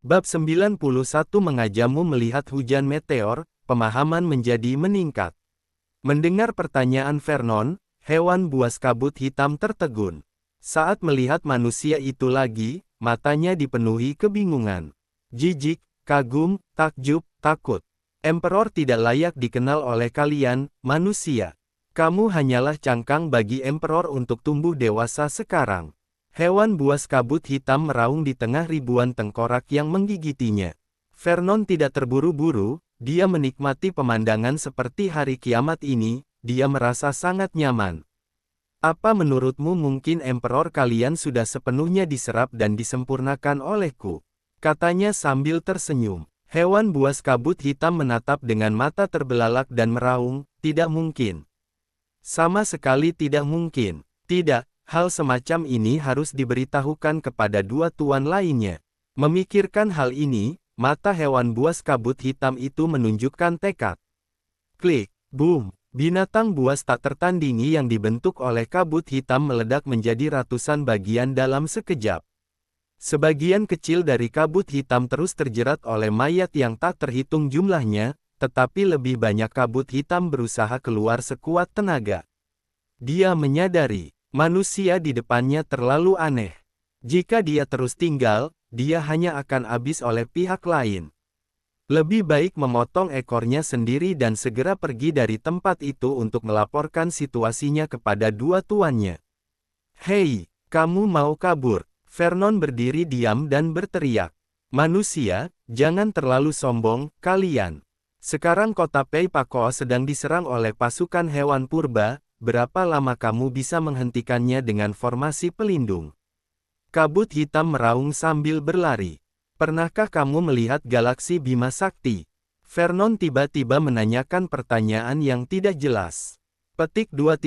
Bab 91 mengajamu melihat hujan meteor, pemahaman menjadi meningkat. Mendengar pertanyaan Vernon, hewan buas kabut hitam tertegun. Saat melihat manusia itu lagi, matanya dipenuhi kebingungan. Jijik, kagum, takjub, takut. Emperor tidak layak dikenal oleh kalian, manusia. Kamu hanyalah cangkang bagi Emperor untuk tumbuh dewasa sekarang. Hewan buas kabut hitam meraung di tengah ribuan tengkorak yang menggigitinya. Vernon tidak terburu-buru, dia menikmati pemandangan seperti hari kiamat ini, dia merasa sangat nyaman. Apa menurutmu mungkin Emperor kalian sudah sepenuhnya diserap dan disempurnakan olehku? Katanya sambil tersenyum. Hewan buas kabut hitam menatap dengan mata terbelalak dan meraung, tidak mungkin. Sama sekali tidak mungkin. Tidak. Hal semacam ini harus diberitahukan kepada dua tuan lainnya. Memikirkan hal ini, mata hewan buas kabut hitam itu menunjukkan tekad. Klik, boom, binatang buas tak tertandingi yang dibentuk oleh kabut hitam meledak menjadi ratusan bagian dalam sekejap. Sebagian kecil dari kabut hitam terus terjerat oleh mayat yang tak terhitung jumlahnya, tetapi lebih banyak kabut hitam berusaha keluar sekuat tenaga. Dia menyadari, manusia di depannya terlalu aneh. Jika dia terus tinggal, dia hanya akan habis oleh pihak lain. Lebih baik memotong ekornya sendiri dan segera pergi dari tempat itu untuk melaporkan situasinya kepada dua tuannya. Hei, kamu mau kabur? Vernon berdiri diam dan berteriak. Manusia, jangan terlalu sombong, kalian. Sekarang kota Pei Pakao sedang diserang oleh pasukan hewan purba. Berapa lama kamu bisa menghentikannya dengan formasi pelindung? Kabut hitam meraung sambil berlari. Pernahkah kamu melihat galaksi Bima Sakti? Vernon tiba-tiba menanyakan pertanyaan yang tidak jelas. Petik 2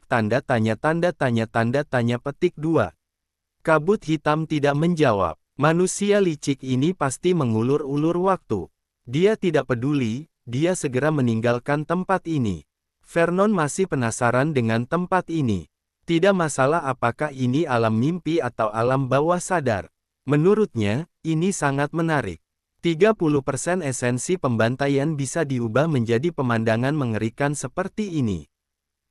tanda tanya petik 2. Kabut hitam tidak menjawab. Manusia licik ini pasti mengulur-ulur waktu. Dia tidak peduli, dia segera meninggalkan tempat ini. Vernon masih penasaran dengan tempat ini. Tidak masalah apakah ini alam mimpi atau alam bawah sadar. Menurutnya, ini sangat menarik. 30% esensi pembantaian bisa diubah menjadi pemandangan mengerikan seperti ini.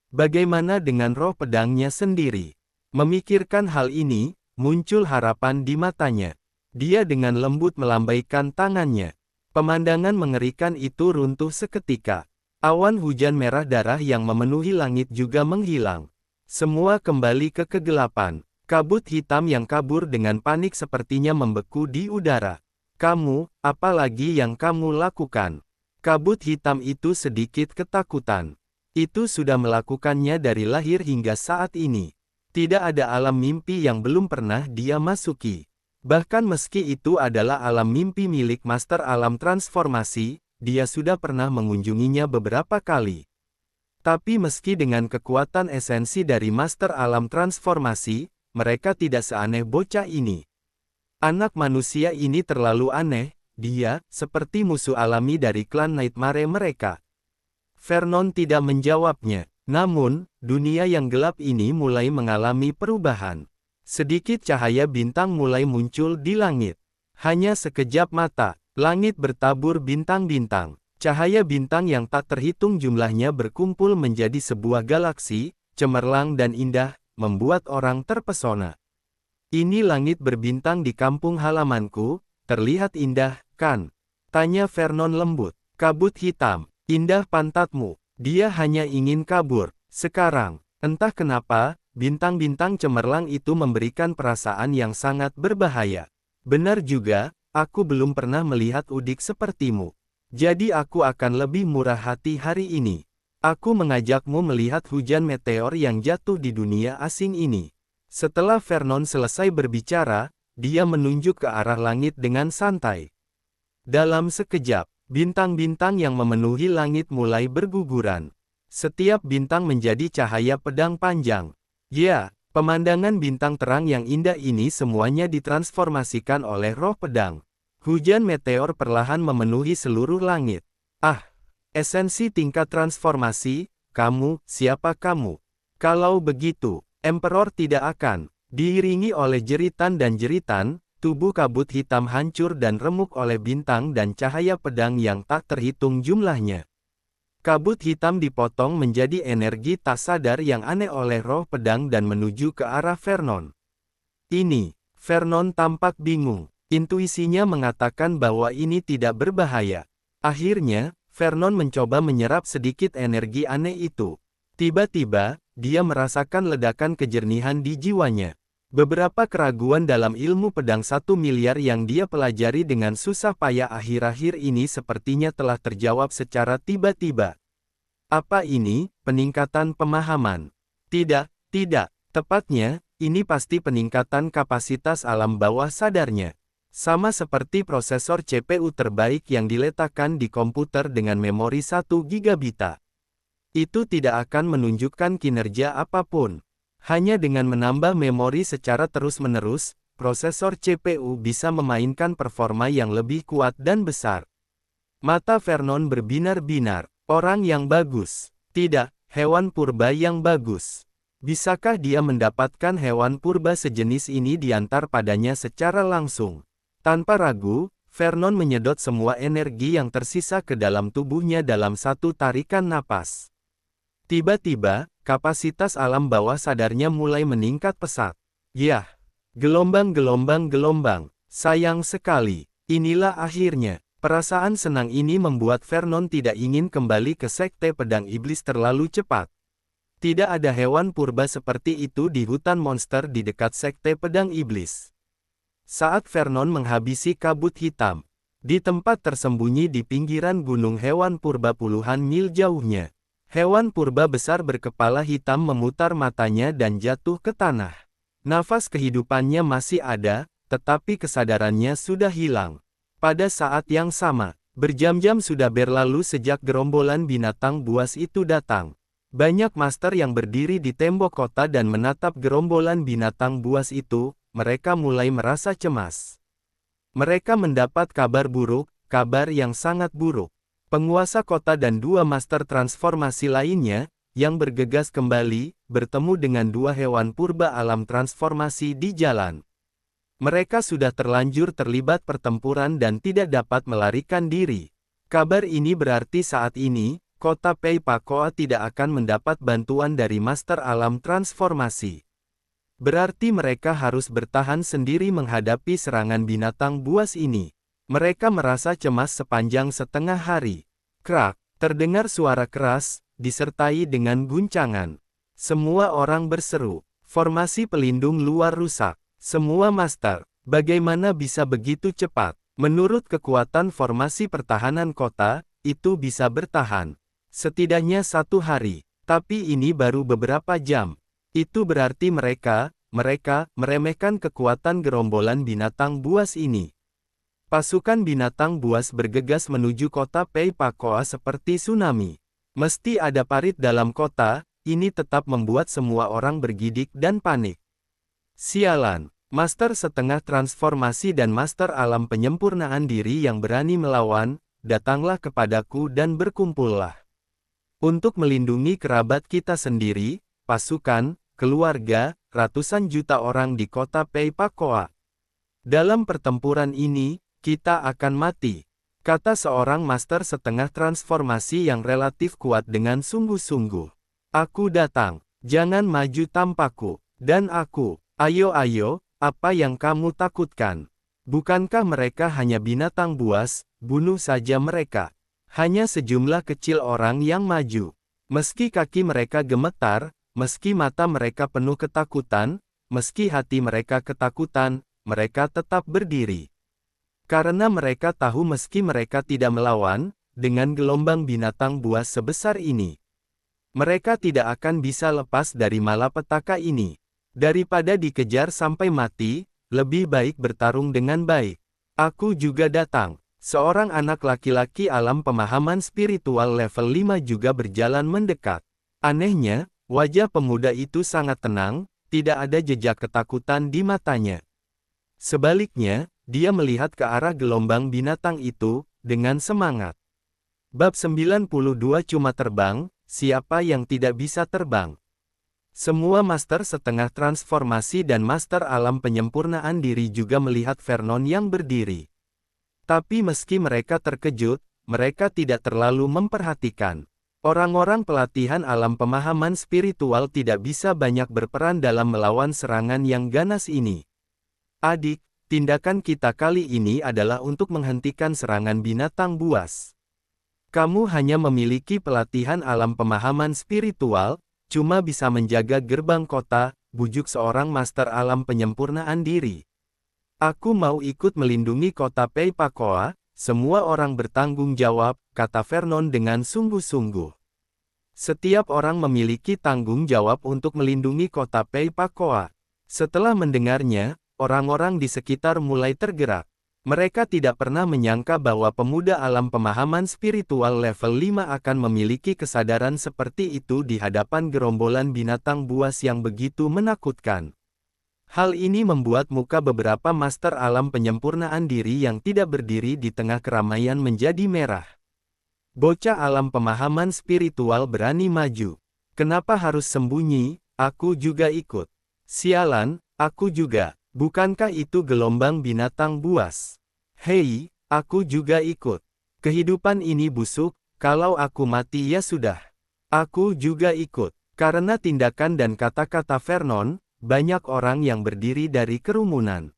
Bagaimana dengan roh pedangnya sendiri? Memikirkan hal ini, muncul harapan di matanya. Dia dengan lembut melambaikan tangannya. Pemandangan mengerikan itu runtuh seketika. Awan hujan merah darah yang memenuhi langit juga menghilang. Semua kembali ke kegelapan. Kabut hitam yang kabur dengan panik sepertinya membeku di udara. Kamu, apa lagi yang kamu lakukan? Kabut hitam itu sedikit ketakutan. Itu sudah melakukannya dari lahir hingga saat ini. Tidak ada alam mimpi yang belum pernah dia masuki. Bahkan meski itu adalah alam mimpi milik Master Alam Transformasi, dia sudah pernah mengunjunginya beberapa kali. Tapi meski dengan kekuatan esensi dari Master Alam Transformasi, mereka tidak seaneh bocah ini. Anak manusia ini terlalu aneh, dia, seperti musuh alami dari klan Nightmare mereka. Vernon tidak menjawabnya, namun, dunia yang gelap ini mulai mengalami perubahan. Sedikit cahaya bintang mulai muncul di langit. Hanya sekejap mata. Langit bertabur bintang-bintang. Cahaya bintang yang tak terhitung jumlahnya berkumpul menjadi sebuah galaksi, cemerlang dan indah, membuat orang terpesona. Ini langit berbintang di kampung halamanku, terlihat indah, kan? Tanya Vernon lembut. Kabut hitam, indah pantatmu. Dia hanya ingin kabur. Sekarang, entah kenapa, bintang-bintang cemerlang itu memberikan perasaan yang sangat berbahaya. Benar juga. Aku belum pernah melihat udik sepertimu. Jadi aku akan lebih murah hati hari ini. Aku mengajakmu melihat hujan meteor yang jatuh di dunia asing ini. Setelah Vernon selesai berbicara, dia menunjuk ke arah langit dengan santai. Dalam sekejap, bintang-bintang yang memenuhi langit mulai berguguran. Setiap bintang menjadi cahaya pedang panjang. Ya, pemandangan bintang terang yang indah ini semuanya ditransformasikan oleh roh pedang. Hujan meteor perlahan memenuhi seluruh langit. Ah, esensi tingkat transformasi, kamu, siapa kamu? Kalau begitu, Emperor tidak akan diiringi oleh jeritan dan jeritan, tubuh kabut hitam hancur dan remuk oleh bintang dan cahaya pedang yang tak terhitung jumlahnya. Kabut hitam dipotong menjadi energi tak sadar yang aneh oleh roh pedang dan menuju ke arah Vernon. Vernon tampak bingung. Intuisinya mengatakan bahwa ini tidak berbahaya. Akhirnya, Vernon mencoba menyerap sedikit energi aneh itu. Tiba-tiba, dia merasakan ledakan kejernihan di jiwanya. Beberapa keraguan dalam ilmu pedang 1 miliar yang dia pelajari dengan susah payah akhir-akhir ini sepertinya telah terjawab secara tiba-tiba. Apa ini, peningkatan pemahaman? Tidak, tepatnya, ini pasti peningkatan kapasitas alam bawah sadarnya. Sama seperti prosesor CPU terbaik yang diletakkan di komputer dengan memori 1 gigabit. Itu tidak akan menunjukkan kinerja apapun. Hanya dengan menambah memori secara terus-menerus, prosesor CPU bisa memainkan performa yang lebih kuat dan besar. Mata Vernon berbinar-binar. Orang yang bagus. Tidak, hewan purba yang bagus. Bisakah dia mendapatkan hewan purba sejenis ini diantar padanya secara langsung? Tanpa ragu, Vernon menyedot semua energi yang tersisa ke dalam tubuhnya dalam satu tarikan napas. Tiba-tiba, kapasitas alam bawah sadarnya mulai meningkat pesat. Yah! Gelombang. Sayang sekali. Inilah akhirnya. Perasaan senang ini membuat Vernon tidak ingin kembali ke Sekte Pedang Iblis terlalu cepat. Tidak ada hewan purba seperti itu di hutan monster di dekat Sekte Pedang Iblis. Saat Vernon menghabisi kabut hitam, di tempat tersembunyi di pinggiran gunung hewan purba puluhan mil jauhnya, hewan purba besar berkepala hitam memutar matanya dan jatuh ke tanah. Nafas kehidupannya masih ada, tetapi kesadarannya sudah hilang. Pada saat yang sama, berjam-jam sudah berlalu sejak gerombolan binatang buas itu datang. Banyak master yang berdiri di tembok kota dan menatap gerombolan binatang buas itu. Mereka mulai merasa cemas. Mereka mendapat kabar buruk, kabar yang sangat buruk. Penguasa kota dan 2 master transformasi lainnya, yang bergegas kembali, bertemu dengan 2 hewan purba alam transformasi di jalan. Mereka sudah terlanjur terlibat pertempuran dan tidak dapat melarikan diri. Kabar ini berarti saat ini, kota Pei Pakoa tidak akan mendapat bantuan dari master alam transformasi. Berarti mereka harus bertahan sendiri menghadapi serangan binatang buas ini. Mereka merasa cemas sepanjang setengah hari. Krak, terdengar suara keras, disertai dengan guncangan. Semua orang berseru, formasi pelindung luar rusak. Semua master, bagaimana bisa begitu cepat? Menurut kekuatan formasi pertahanan kota, itu bisa bertahan. Setidaknya 1 hari, tapi ini baru beberapa jam. Itu berarti mereka meremehkan kekuatan gerombolan binatang buas ini. Pasukan binatang buas bergegas menuju kota Pei Pakoa seperti tsunami. Mesti ada parit dalam kota, ini tetap membuat semua orang bergidik dan panik. Sialan, master setengah transformasi dan master alam penyempurnaan diri yang berani melawan, datanglah kepadaku dan berkumpullah. Untuk melindungi kerabat kita sendiri, pasukan, keluarga, ratusan juta orang di kota Pei Pakoa. Dalam pertempuran ini, kita akan mati, kata seorang master setengah transformasi yang relatif kuat dengan sungguh-sungguh. Aku datang, jangan maju tanpaku, dan aku, ayo, apa yang kamu takutkan? Bukankah mereka hanya binatang buas, bunuh saja mereka. Hanya sejumlah kecil orang yang maju. Meski kaki mereka gemetar, meski mata mereka penuh ketakutan, meski hati mereka ketakutan, mereka tetap berdiri. Karena mereka tahu meski mereka tidak melawan, dengan gelombang binatang buas sebesar ini, mereka tidak akan bisa lepas dari malapetaka ini. Daripada dikejar sampai mati, lebih baik bertarung dengan baik. Aku juga datang. Seorang anak laki-laki alam pemahaman spiritual level 5 juga berjalan mendekat. Anehnya, wajah pemuda itu sangat tenang, tidak ada jejak ketakutan di matanya. Sebaliknya, dia melihat ke arah gelombang binatang itu, dengan semangat. Bab 92 Cuma terbang, siapa yang tidak bisa terbang? Semua master setengah transformasi dan master alam penyempurnaan diri juga melihat Vernon yang berdiri. Tapi meski mereka terkejut, mereka tidak terlalu memperhatikan. Orang-orang pelatihan alam pemahaman spiritual tidak bisa banyak berperan dalam melawan serangan yang ganas ini. Adik, tindakan kita kali ini adalah untuk menghentikan serangan binatang buas. Kamu hanya memiliki pelatihan alam pemahaman spiritual, cuma bisa menjaga gerbang kota, bujuk seorang master alam penyempurnaan diri. Aku mau ikut melindungi kota Pei Pakoa, semua orang bertanggung jawab, kata Vernon dengan sungguh-sungguh. Setiap orang memiliki tanggung jawab untuk melindungi kota Pei Pakoa. Setelah mendengarnya, orang-orang di sekitar mulai tergerak. Mereka tidak pernah menyangka bahwa pemuda alam pemahaman spiritual level 5 akan memiliki kesadaran seperti itu di hadapan gerombolan binatang buas yang begitu menakutkan. Hal ini membuat muka beberapa master alam penyempurnaan diri yang tidak berdiri di tengah keramaian menjadi merah. Bocah alam pemahaman spiritual berani maju. Kenapa harus sembunyi? Aku juga ikut. Sialan, aku juga. Bukankah itu gelombang binatang buas? Hei, aku juga ikut. Kehidupan ini busuk, kalau aku mati ya sudah. Aku juga ikut. Karena tindakan dan kata-kata Vernon, banyak orang yang berdiri dari kerumunan.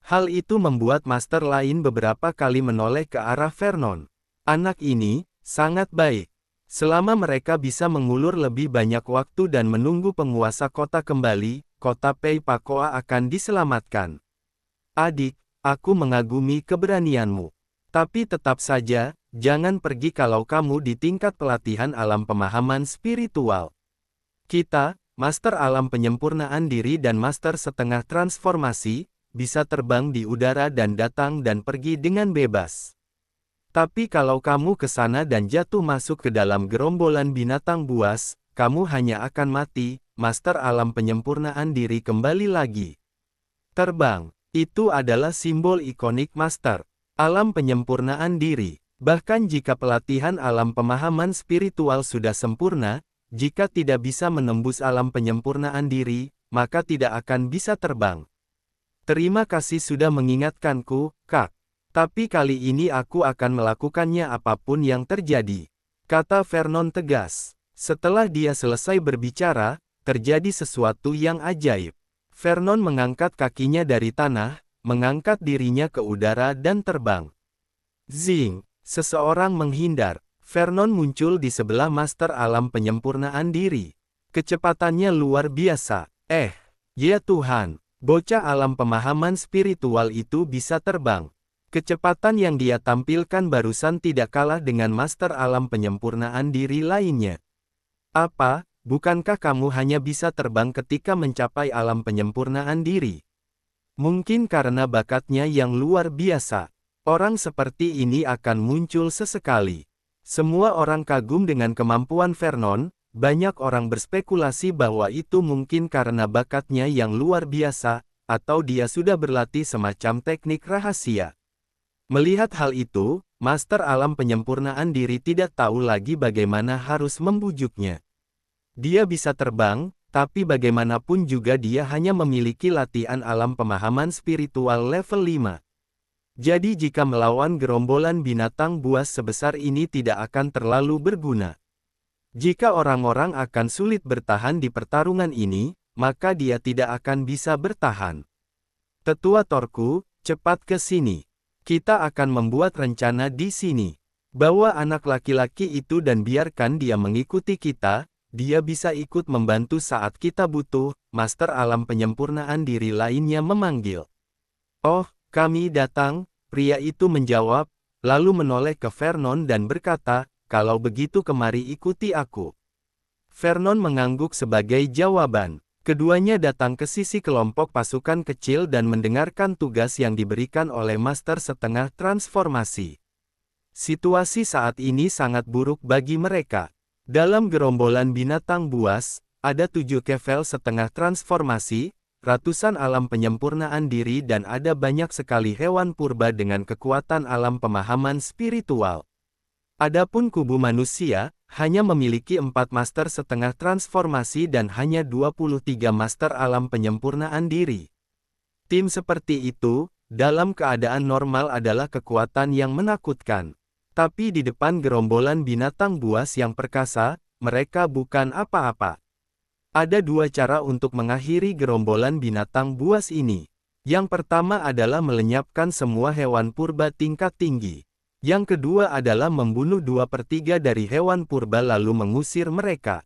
Hal itu membuat master lain beberapa kali menoleh ke arah Vernon. Anak ini sangat baik. Selama mereka bisa mengulur lebih banyak waktu dan menunggu penguasa kota kembali, kota Pei Pakoa akan diselamatkan. Adik, aku mengagumi keberanianmu. Tapi tetap saja, jangan pergi kalau kamu di tingkat pelatihan alam pemahaman spiritual. Kita, master alam penyempurnaan diri dan master setengah transformasi, bisa terbang di udara dan datang dan pergi dengan bebas. Tapi kalau kamu ke sana dan jatuh masuk ke dalam gerombolan binatang buas, kamu hanya akan mati. Master alam penyempurnaan diri kembali lagi. Terbang, itu adalah simbol ikonik master alam penyempurnaan diri. Bahkan jika pelatihan alam pemahaman spiritual sudah sempurna, jika tidak bisa menembus alam penyempurnaan diri, maka tidak akan bisa terbang. Terima kasih sudah mengingatkanku, Kak. Tapi kali ini aku akan melakukannya apapun yang terjadi, kata Vernon tegas. Setelah dia selesai berbicara, terjadi sesuatu yang ajaib. Vernon mengangkat kakinya dari tanah, mengangkat dirinya ke udara dan terbang. Zing, seseorang menghindar. Vernon muncul di sebelah master alam penyempurnaan diri. Kecepatannya luar biasa. Ya Tuhan, bocah alam pemahaman spiritual itu bisa terbang. Kecepatan yang dia tampilkan barusan tidak kalah dengan master alam penyempurnaan diri lainnya. Apa, bukankah kamu hanya bisa terbang ketika mencapai alam penyempurnaan diri? Mungkin karena bakatnya yang luar biasa, orang seperti ini akan muncul sesekali. Semua orang kagum dengan kemampuan Vernon, banyak orang berspekulasi bahwa itu mungkin karena bakatnya yang luar biasa, atau dia sudah berlatih semacam teknik rahasia. Melihat hal itu, master alam penyempurnaan diri tidak tahu lagi bagaimana harus membujuknya. Dia bisa terbang, tapi bagaimanapun juga dia hanya memiliki latihan alam pemahaman spiritual level 5. Jadi jika melawan gerombolan binatang buas sebesar ini tidak akan terlalu berguna. Jika orang-orang akan sulit bertahan di pertarungan ini, maka dia tidak akan bisa bertahan. Tetua Torku, cepat ke sini. Kita akan membuat rencana di sini. Bawa anak laki-laki itu dan biarkan dia mengikuti kita, dia bisa ikut membantu saat kita butuh, master alam penyempurnaan diri lainnya memanggil. Oh, kami datang, pria itu menjawab, lalu menoleh ke Vernon dan berkata, kalau begitu kemari ikuti aku. Vernon mengangguk sebagai jawaban. Keduanya datang ke sisi kelompok pasukan kecil dan mendengarkan tugas yang diberikan oleh master setengah transformasi. Situasi saat ini sangat buruk bagi mereka. Dalam gerombolan binatang buas, ada 7 kevel setengah transformasi, ratusan alam penyempurnaan diri dan ada banyak sekali hewan purba dengan kekuatan alam pemahaman spiritual. Adapun kubu manusia, hanya memiliki 4 master setengah transformasi dan hanya 23 master alam penyempurnaan diri. Tim seperti itu, dalam keadaan normal adalah kekuatan yang menakutkan. Tapi di depan gerombolan binatang buas yang perkasa, mereka bukan apa-apa. Ada 2 cara untuk mengakhiri gerombolan binatang buas ini. Yang pertama adalah melenyapkan semua hewan purba tingkat tinggi. Yang kedua adalah membunuh 2/3 dari hewan purba lalu mengusir mereka.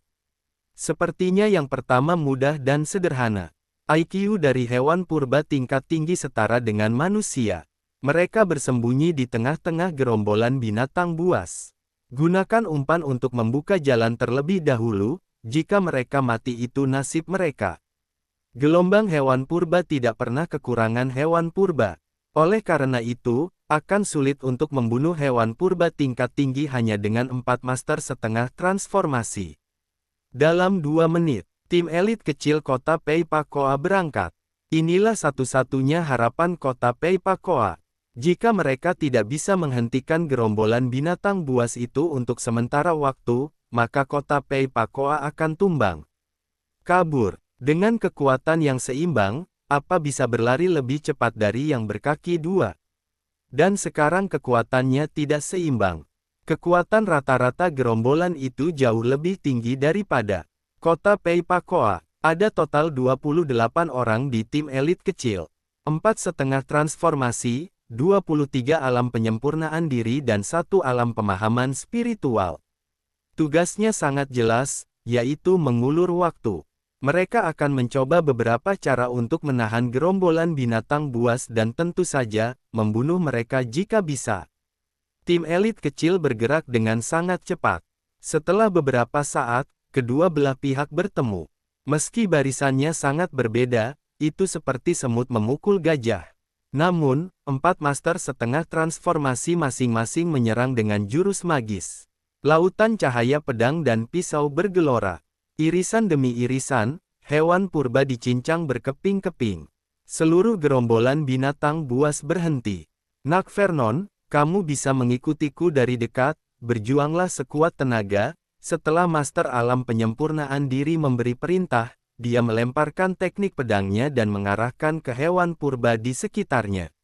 Sepertinya yang pertama mudah dan sederhana. IQ dari hewan purba tingkat tinggi setara dengan manusia. Mereka bersembunyi di tengah-tengah gerombolan binatang buas. Gunakan umpan untuk membuka jalan terlebih dahulu, jika mereka mati itu nasib mereka. Gelombang hewan purba tidak pernah kekurangan hewan purba. Oleh karena itu, akan sulit untuk membunuh hewan purba tingkat tinggi hanya dengan 4 master setengah transformasi. Dalam 2 menit, tim elit kecil kota Pei Pakoa berangkat. Inilah satu-satunya harapan kota Pei Pakoa. Jika mereka tidak bisa menghentikan gerombolan binatang buas itu untuk sementara waktu, maka kota Pei Pakoa akan tumbang. Kabur. Dengan kekuatan yang seimbang, apa bisa berlari lebih cepat dari yang berkaki 2? Dan sekarang kekuatannya tidak seimbang. Kekuatan rata-rata gerombolan itu jauh lebih tinggi daripada kota Pei Pakoa. Ada total 28 orang di tim elit kecil. 4,5 transformasi, 23 alam penyempurnaan diri dan 1 alam pemahaman spiritual. Tugasnya sangat jelas, yaitu mengulur waktu. Mereka akan mencoba beberapa cara untuk menahan gerombolan binatang buas dan tentu saja, membunuh mereka jika bisa. Tim elit kecil bergerak dengan sangat cepat. Setelah beberapa saat, kedua belah pihak bertemu. Meski barisannya sangat berbeda, itu seperti semut memukul gajah. Namun, 4 master setengah transformasi masing-masing menyerang dengan jurus magis. Lautan cahaya pedang dan pisau bergelora. Irisan demi irisan, hewan purba dicincang berkeping-keping. Seluruh gerombolan binatang buas berhenti. Nak Vernon, kamu bisa mengikutiku dari dekat, berjuanglah sekuat tenaga. Setelah Master Alam Penyempurnaan Diri memberi perintah, dia melemparkan teknik pedangnya dan mengarahkan ke hewan purba di sekitarnya.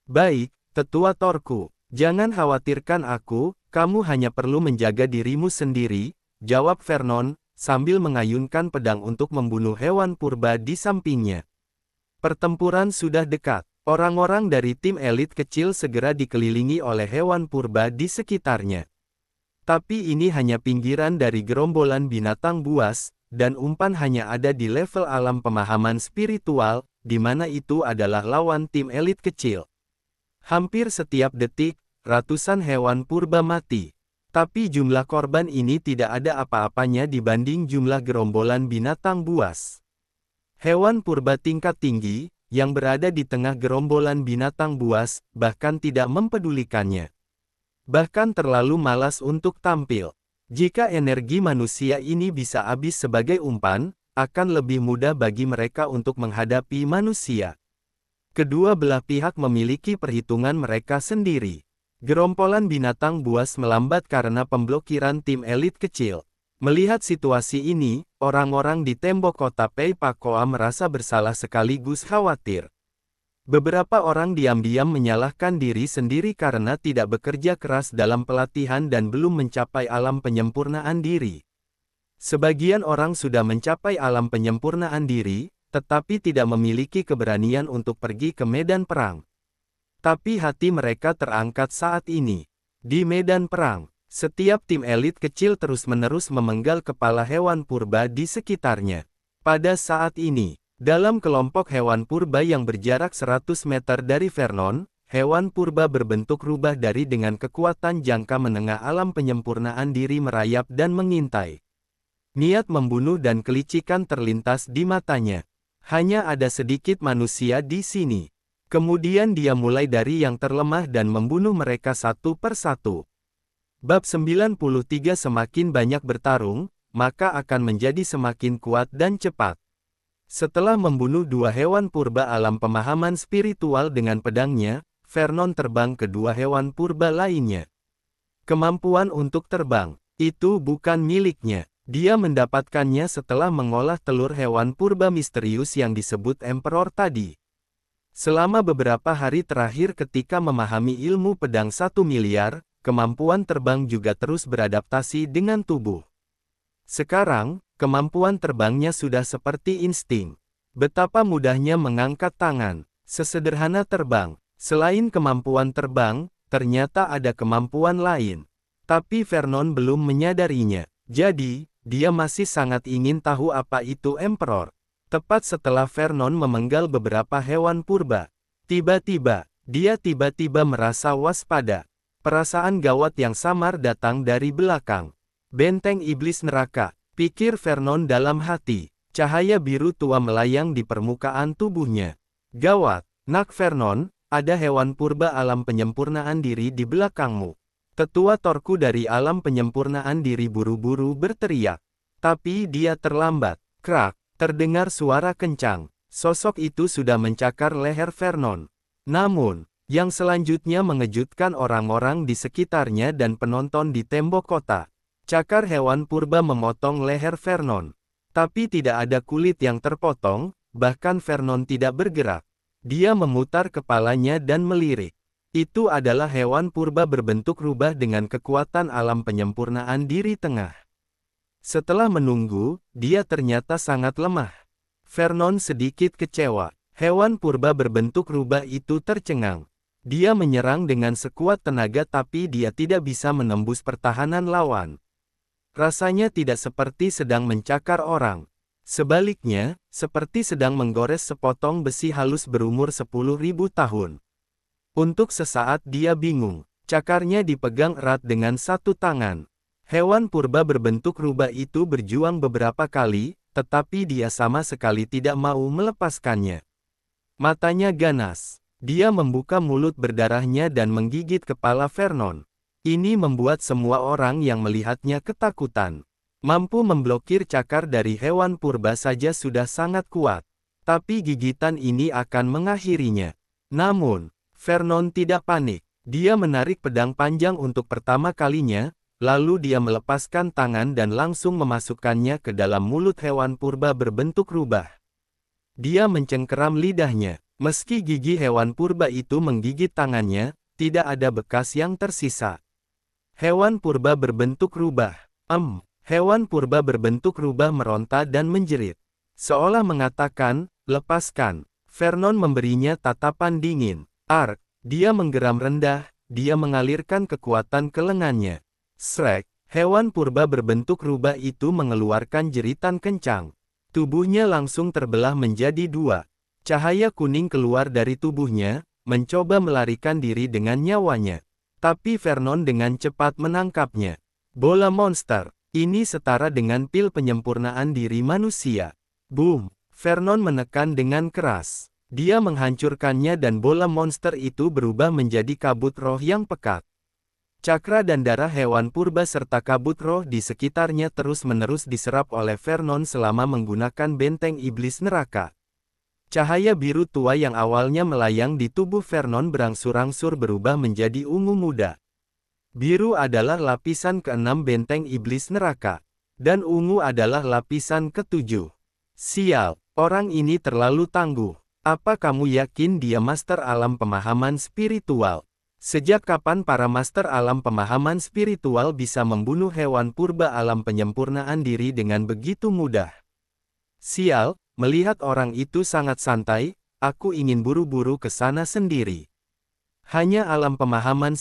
Baik, Tetua Torku, jangan khawatirkan aku, kamu hanya perlu menjaga dirimu sendiri, jawab Vernon, sambil mengayunkan pedang untuk membunuh hewan purba di sampingnya. Pertempuran sudah dekat. Orang-orang dari tim elit kecil segera dikelilingi oleh hewan purba di sekitarnya. Tapi ini hanya pinggiran dari gerombolan binatang buas, dan umpan hanya ada di level alam pemahaman spiritual, di mana itu adalah lawan tim elit kecil. Hampir setiap detik, ratusan hewan purba mati. Tapi jumlah korban ini tidak ada apa-apanya dibanding jumlah gerombolan binatang buas. Hewan purba tingkat tinggi, yang berada di tengah gerombolan binatang buas, bahkan tidak mempedulikannya. Bahkan terlalu malas untuk tampil. Jika energi manusia ini bisa habis sebagai umpan, akan lebih mudah bagi mereka untuk menghadapi manusia. Kedua belah pihak memiliki perhitungan mereka sendiri. Gerombolan binatang buas melambat karena pemblokiran tim elit kecil. Melihat situasi ini, orang-orang di tembok kota Pei Pakoa merasa bersalah sekaligus khawatir. Beberapa orang diam-diam menyalahkan diri sendiri karena tidak bekerja keras dalam pelatihan dan belum mencapai alam penyempurnaan diri. Sebagian orang sudah mencapai alam penyempurnaan diri, tetapi tidak memiliki keberanian untuk pergi ke medan perang. Tapi hati mereka terangkat saat ini. Di medan perang, setiap tim elit kecil terus-menerus memenggal kepala hewan purba di sekitarnya. Pada saat ini, dalam kelompok hewan purba yang berjarak 100 meter dari Vernon, hewan purba berbentuk rubah dari dengan kekuatan jangka menengah alam penyempurnaan diri merayap dan mengintai. Niat membunuh dan kelicikan terlintas di matanya. Hanya ada sedikit manusia di sini. Kemudian dia mulai dari yang terlemah dan membunuh mereka satu persatu. Bab 93 semakin banyak bertarung, maka akan menjadi semakin kuat dan cepat. Setelah membunuh 2 hewan purba alam pemahaman spiritual dengan pedangnya, Vernon terbang ke 2 hewan purba lainnya. Kemampuan untuk terbang, itu bukan miliknya. Dia mendapatkannya setelah mengolah telur hewan purba misterius yang disebut Emperor tadi. Selama beberapa hari terakhir ketika memahami ilmu pedang 1 miliar, kemampuan terbang juga terus beradaptasi dengan tubuh. Sekarang, kemampuan terbangnya sudah seperti insting. Betapa mudahnya mengangkat tangan. Sesederhana terbang. Selain kemampuan terbang, ternyata ada kemampuan lain. Tapi Vernon belum menyadarinya. Jadi, dia masih sangat ingin tahu apa itu Emperor. Tepat setelah Vernon memenggal beberapa hewan purba. Tiba-tiba, dia tiba-tiba merasa waspada. Perasaan gawat yang samar datang dari belakang. Benteng iblis neraka, pikir Vernon dalam hati. Cahaya biru tua melayang di permukaan tubuhnya. Gawat, nak Vernon, ada hewan purba alam penyempurnaan diri di belakangmu. Tetua Torku dari alam penyempurnaan diri buru-buru berteriak. Tapi dia terlambat. Krak, terdengar suara kencang. Sosok itu sudah mencakar leher Vernon. Namun, yang selanjutnya mengejutkan orang-orang di sekitarnya dan penonton di tembok kota. Cakar hewan purba memotong leher Vernon. Tapi tidak ada kulit yang terpotong, bahkan Vernon tidak bergerak. Dia memutar kepalanya dan melirik. Itu adalah hewan purba berbentuk rubah dengan kekuatan alam penyempurnaan diri tengah. Setelah menunggu, dia ternyata sangat lemah. Vernon sedikit kecewa. Hewan purba berbentuk rubah itu tercengang. Dia menyerang dengan sekuat tenaga tapi dia tidak bisa menembus pertahanan lawan. Rasanya tidak seperti sedang mencakar orang. Sebaliknya, seperti sedang menggores sepotong besi halus berumur 10.000 tahun. Untuk sesaat dia bingung. Cakarnya dipegang erat dengan satu tangan. Hewan purba berbentuk rubah itu berjuang beberapa kali, tetapi dia sama sekali tidak mau melepaskannya. Matanya ganas. Dia membuka mulut berdarahnya dan menggigit kepala Vernon. Ini membuat semua orang yang melihatnya ketakutan. Mampu memblokir cakar dari hewan purba saja sudah sangat kuat. Tapi gigitan ini akan mengakhirinya. Namun, Vernon tidak panik. Dia menarik pedang panjang untuk pertama kalinya, lalu dia melepaskan tangan dan langsung memasukkannya ke dalam mulut hewan purba berbentuk rubah. Dia mencengkeram lidahnya. Meski gigi hewan purba itu menggigit tangannya, tidak ada bekas yang tersisa. Hewan purba berbentuk rubah. Hewan purba berbentuk rubah meronta dan menjerit. Seolah mengatakan, lepaskan. Vernon memberinya tatapan dingin. Ark, dia menggeram rendah, dia mengalirkan kekuatan ke lengannya. Shrek, hewan purba berbentuk rubah itu mengeluarkan jeritan kencang. Tubuhnya langsung terbelah menjadi dua. Cahaya kuning keluar dari tubuhnya, mencoba melarikan diri dengan nyawanya. Tapi Vernon dengan cepat menangkapnya. Bola monster, ini setara dengan pil penyempurnaan diri manusia. Boom! Vernon menekan dengan keras. Dia menghancurkannya dan bola monster itu berubah menjadi kabut roh yang pekat. Cakra dan darah hewan purba serta kabut roh di sekitarnya terus-menerus diserap oleh Vernon selama menggunakan benteng iblis neraka. Cahaya biru tua yang awalnya melayang di tubuh Vernon berangsur-angsur berubah menjadi ungu muda. Biru adalah lapisan ke-6 benteng iblis neraka. Dan ungu adalah lapisan ke-7. Sial, orang ini terlalu tangguh. Apa kamu yakin dia master alam pemahaman spiritual? Sejak kapan para master alam pemahaman spiritual bisa membunuh hewan purba alam penyempurnaan diri dengan begitu mudah? Sial, melihat orang itu sangat santai, aku ingin buru-buru ke sana sendiri. Hanya alam pemahaman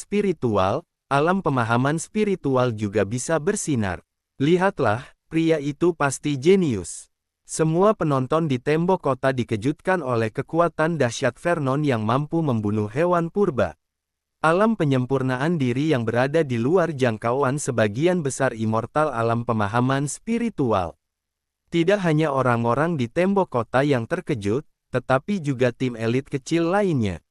spiritual juga bisa bersinar. Lihatlah, pria itu pasti jenius. Semua penonton di tembok kota dikejutkan oleh kekuatan dahsyat Vernon yang mampu membunuh hewan purba. Alam penyempurnaan diri yang berada di luar jangkauan sebagian besar immortal alam pemahaman spiritual. Tidak hanya orang-orang di tembok kota yang terkejut, tetapi juga tim elit kecil lainnya.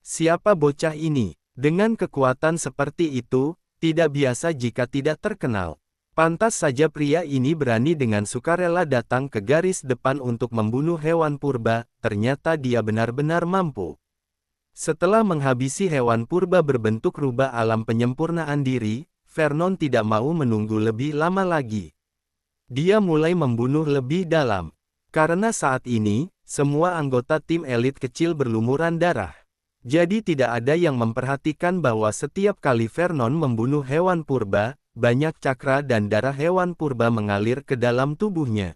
Siapa bocah ini? Dengan kekuatan seperti itu, tidak biasa jika tidak terkenal. Pantas saja pria ini berani dengan sukarela datang ke garis depan untuk membunuh hewan purba, ternyata dia benar-benar mampu. Setelah menghabisi hewan purba berbentuk rubah alam penyempurnaan diri, Vernon tidak mau menunggu lebih lama lagi. Dia mulai membunuh lebih dalam. Karena saat ini, semua anggota tim elit kecil berlumuran darah. Jadi tidak ada yang memperhatikan bahwa setiap kali Vernon membunuh hewan purba, banyak cakra dan darah hewan purba mengalir ke dalam tubuhnya.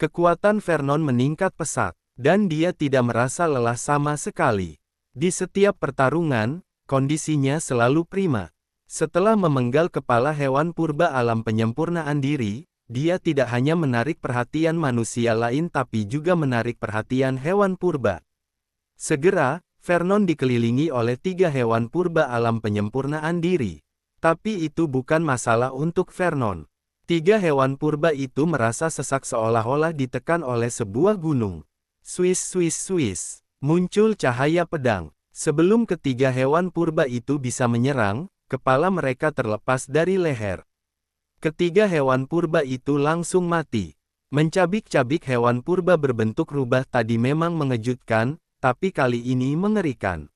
Kekuatan Vernon meningkat pesat, dan dia tidak merasa lelah sama sekali. Di setiap pertarungan, kondisinya selalu prima. Setelah memenggal kepala hewan purba alam penyempurnaan diri, dia tidak hanya menarik perhatian manusia lain tapi juga menarik perhatian hewan purba. Segera, Vernon dikelilingi oleh 3 hewan purba alam penyempurnaan diri. Tapi itu bukan masalah untuk Vernon. 3 hewan purba itu merasa sesak seolah-olah ditekan oleh sebuah gunung. Swiss. Muncul cahaya pedang. Sebelum ketiga hewan purba itu bisa menyerang, kepala mereka terlepas dari leher. Ketiga hewan purba itu langsung mati. Mencabik-cabik hewan purba berbentuk rubah tadi memang mengejutkan, tapi kali ini mengerikan.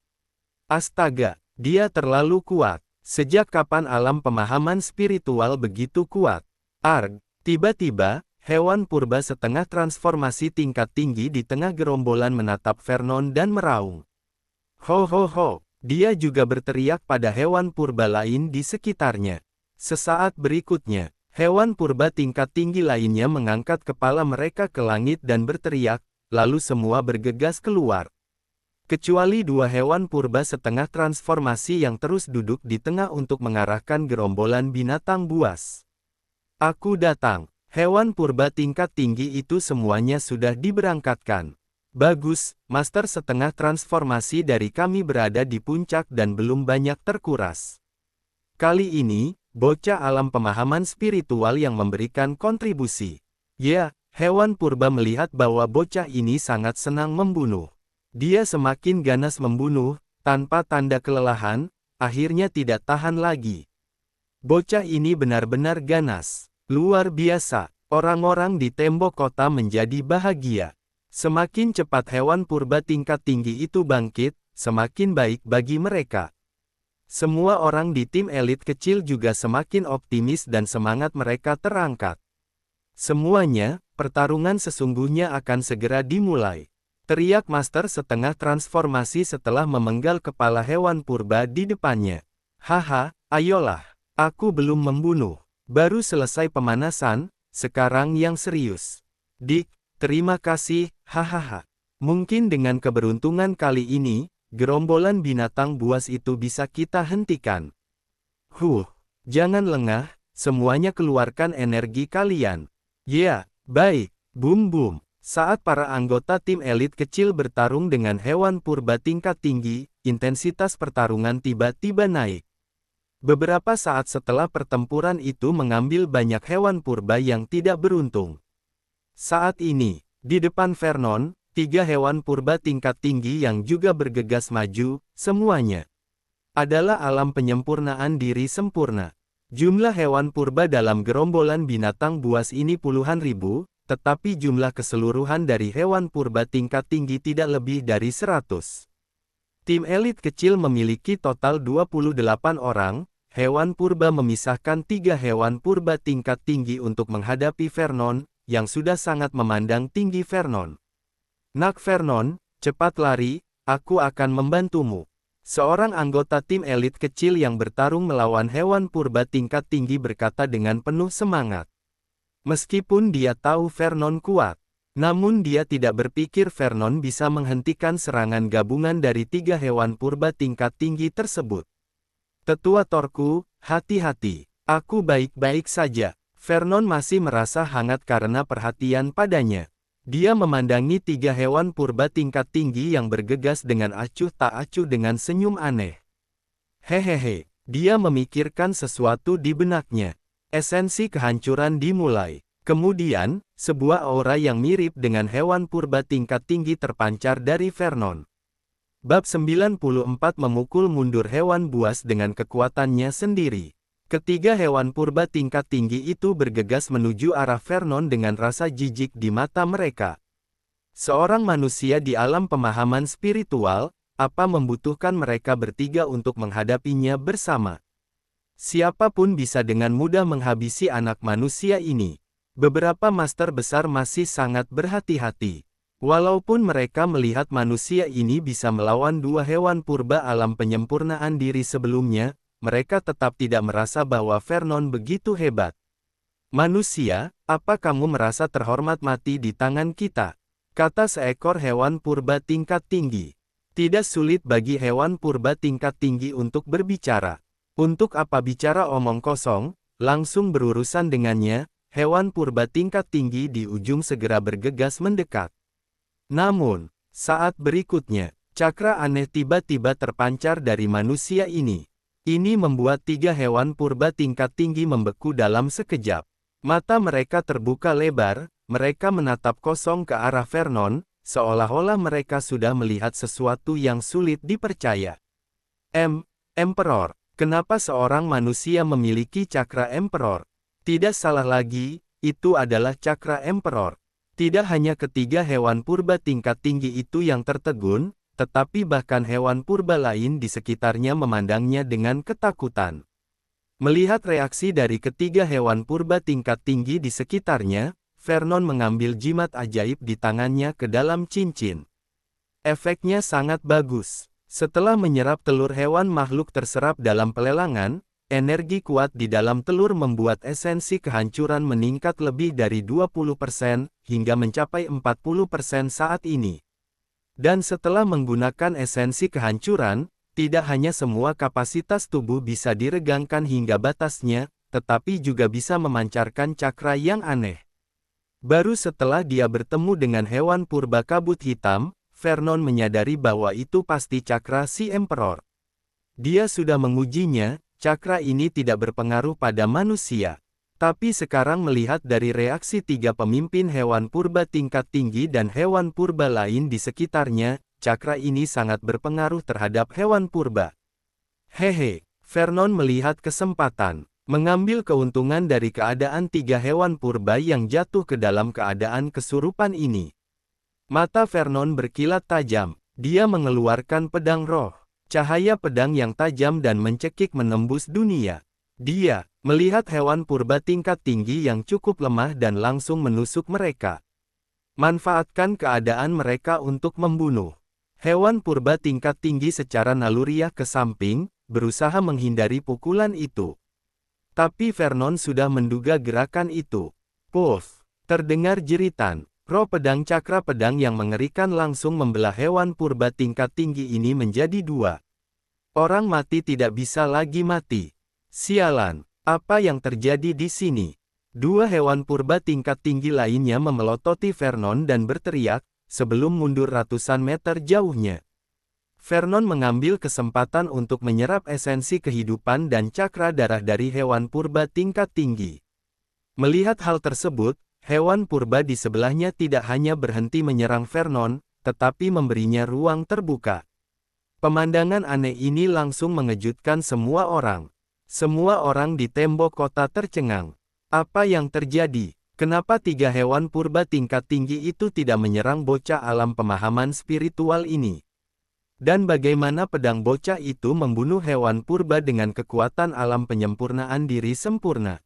Astaga, dia terlalu kuat. Sejak kapan alam pemahaman spiritual begitu kuat? Arg, tiba-tiba, hewan purba setengah transformasi tingkat tinggi di tengah gerombolan menatap Vernon dan meraung. Ho, dia juga berteriak pada hewan purba lain di sekitarnya. Sesaat berikutnya, hewan purba tingkat tinggi lainnya mengangkat kepala mereka ke langit dan berteriak, lalu semua bergegas keluar. Kecuali 2 hewan purba setengah transformasi yang terus duduk di tengah untuk mengarahkan gerombolan binatang buas. Aku datang. Hewan purba tingkat tinggi itu semuanya sudah diberangkatkan. Bagus, Master setengah transformasi dari kami berada di puncak dan belum banyak terkuras. Kali ini, bocah alam pemahaman spiritual yang memberikan kontribusi. Ya, hewan purba melihat bahwa bocah ini sangat senang membunuh. Dia semakin ganas membunuh, tanpa tanda kelelahan, akhirnya tidak tahan lagi. Bocah ini benar-benar ganas. Luar biasa, orang-orang di tembok kota menjadi bahagia. Semakin cepat hewan purba tingkat tinggi itu bangkit, semakin baik bagi mereka. Semua orang di tim elit kecil juga semakin optimis dan semangat mereka terangkat. Semuanya, pertarungan sesungguhnya akan segera dimulai. Teriak Master setengah transformasi setelah memenggal kepala hewan purba di depannya. Haha, ayolah, aku belum membunuh. Baru selesai pemanasan, sekarang yang serius. Dick, terima kasih, hahaha. Mungkin dengan keberuntungan kali ini, gerombolan binatang buas itu bisa kita hentikan. Jangan lengah, semuanya keluarkan energi kalian. Ya, baik, boom. Saat para anggota tim elit kecil bertarung dengan hewan purba tingkat tinggi, intensitas pertarungan tiba-tiba naik. Beberapa saat setelah pertempuran itu mengambil banyak hewan purba yang tidak beruntung. Saat ini, di depan Vernon, 3 hewan purba tingkat tinggi yang juga bergegas maju, semuanya adalah alam penyempurnaan diri sempurna. Jumlah hewan purba dalam gerombolan binatang buas ini puluhan ribu, tetapi jumlah keseluruhan dari hewan purba tingkat tinggi tidak lebih dari 100. Tim elit kecil memiliki total 28 orang. Hewan purba memisahkan 3 hewan purba tingkat tinggi untuk menghadapi Vernon, yang sudah sangat memandang tinggi Vernon. Nak Vernon, cepat lari, aku akan membantumu. Seorang anggota tim elit kecil yang bertarung melawan hewan purba tingkat tinggi berkata dengan penuh semangat. Meskipun dia tahu Vernon kuat, namun dia tidak berpikir Vernon bisa menghentikan serangan gabungan dari 3 hewan purba tingkat tinggi tersebut. Tetua Torku, hati-hati. Aku baik-baik saja. Vernon masih merasa hangat karena perhatian padanya. Dia memandangi 3 hewan purba tingkat tinggi yang bergegas dengan acuh tak acuh dengan senyum aneh. Hehehe, dia memikirkan sesuatu di benaknya. Esensi kehancuran dimulai. Kemudian, sebuah aura yang mirip dengan hewan purba tingkat tinggi terpancar dari Vernon. Bab 94 memukul mundur hewan buas dengan kekuatannya sendiri. Ketiga hewan purba tingkat tinggi itu bergegas menuju arah Vernon dengan rasa jijik di mata mereka. Seorang manusia di alam pemahaman spiritual, apa membutuhkan mereka bertiga untuk menghadapinya bersama. Siapapun bisa dengan mudah menghabisi anak manusia ini. Beberapa master besar masih sangat berhati-hati. Walaupun mereka melihat manusia ini bisa melawan dua hewan purba alam penyempurnaan diri sebelumnya, mereka tetap tidak merasa bahwa Vernon begitu hebat. Manusia, apa kamu merasa terhormat mati di tangan kita? Kata seekor hewan purba tingkat tinggi. Tidak sulit bagi hewan purba tingkat tinggi untuk berbicara. Untuk apa bicara omong kosong, langsung berurusan dengannya, hewan purba tingkat tinggi di ujung segera bergegas mendekat. Namun, saat berikutnya, cakra aneh tiba-tiba terpancar dari manusia ini. Ini membuat tiga hewan purba tingkat tinggi membeku dalam sekejap. Mata mereka terbuka lebar, mereka menatap kosong ke arah Vernon, seolah-olah mereka sudah melihat sesuatu yang sulit dipercaya. Emperor. Kenapa seorang manusia memiliki cakra Emperor? Tidak salah lagi, itu adalah cakra Emperor. Tidak hanya ketiga hewan purba tingkat tinggi itu yang tertegun, tetapi bahkan hewan purba lain di sekitarnya memandangnya dengan ketakutan. Melihat reaksi dari ketiga hewan purba tingkat tinggi di sekitarnya, Vernon mengambil jimat ajaib di tangannya ke dalam cincin. Efeknya sangat bagus. Setelah menyerap telur hewan makhluk terserap dalam pelelangan, energi kuat di dalam telur membuat esensi kehancuran meningkat lebih dari 20% hingga mencapai 40% saat ini. Dan setelah menggunakan esensi kehancuran, tidak hanya semua kapasitas tubuh bisa diregangkan hingga batasnya, tetapi juga bisa memancarkan cakra yang aneh. Baru setelah dia bertemu dengan hewan purba kabut hitam, Vernon menyadari bahwa itu pasti cakra si Emperor. Dia sudah mengujinya, cakra ini tidak berpengaruh pada manusia. Tapi sekarang melihat dari reaksi tiga pemimpin hewan purba tingkat tinggi dan hewan purba lain di sekitarnya, cakra ini sangat berpengaruh terhadap hewan purba. Hehe, Vernon melihat kesempatan, mengambil keuntungan dari keadaan tiga hewan purba yang jatuh ke dalam keadaan kesurupan ini. Mata Vernon berkilat tajam, dia mengeluarkan pedang roh. Cahaya pedang yang tajam dan mencekik menembus dunia. Dia melihat hewan purba tingkat tinggi yang cukup lemah dan langsung menusuk mereka. Manfaatkan keadaan mereka untuk membunuh. Hewan purba tingkat tinggi secara naluriah ke samping, berusaha menghindari pukulan itu. Tapi Vernon sudah menduga gerakan itu. Puff! Terdengar jeritan. Roh pedang cakra pedang yang mengerikan langsung membelah hewan purba tingkat tinggi ini menjadi dua. Orang mati tidak bisa lagi mati. Sialan, apa yang terjadi di sini? Dua hewan purba tingkat tinggi lainnya memelototi Vernon dan berteriak, sebelum mundur ratusan meter jauhnya. Vernon mengambil kesempatan untuk menyerap esensi kehidupan dan cakra darah dari hewan purba tingkat tinggi. Melihat hal tersebut, hewan purba di sebelahnya tidak hanya berhenti menyerang Vernon, tetapi memberinya ruang terbuka. Pemandangan aneh ini langsung mengejutkan semua orang. Semua orang di tembok kota tercengang. Apa yang terjadi? Kenapa tiga hewan purba tingkat tinggi itu tidak menyerang bocah alam pemahaman spiritual ini? Dan bagaimana pedang bocah itu membunuh hewan purba dengan kekuatan alam penyempurnaan diri sempurna?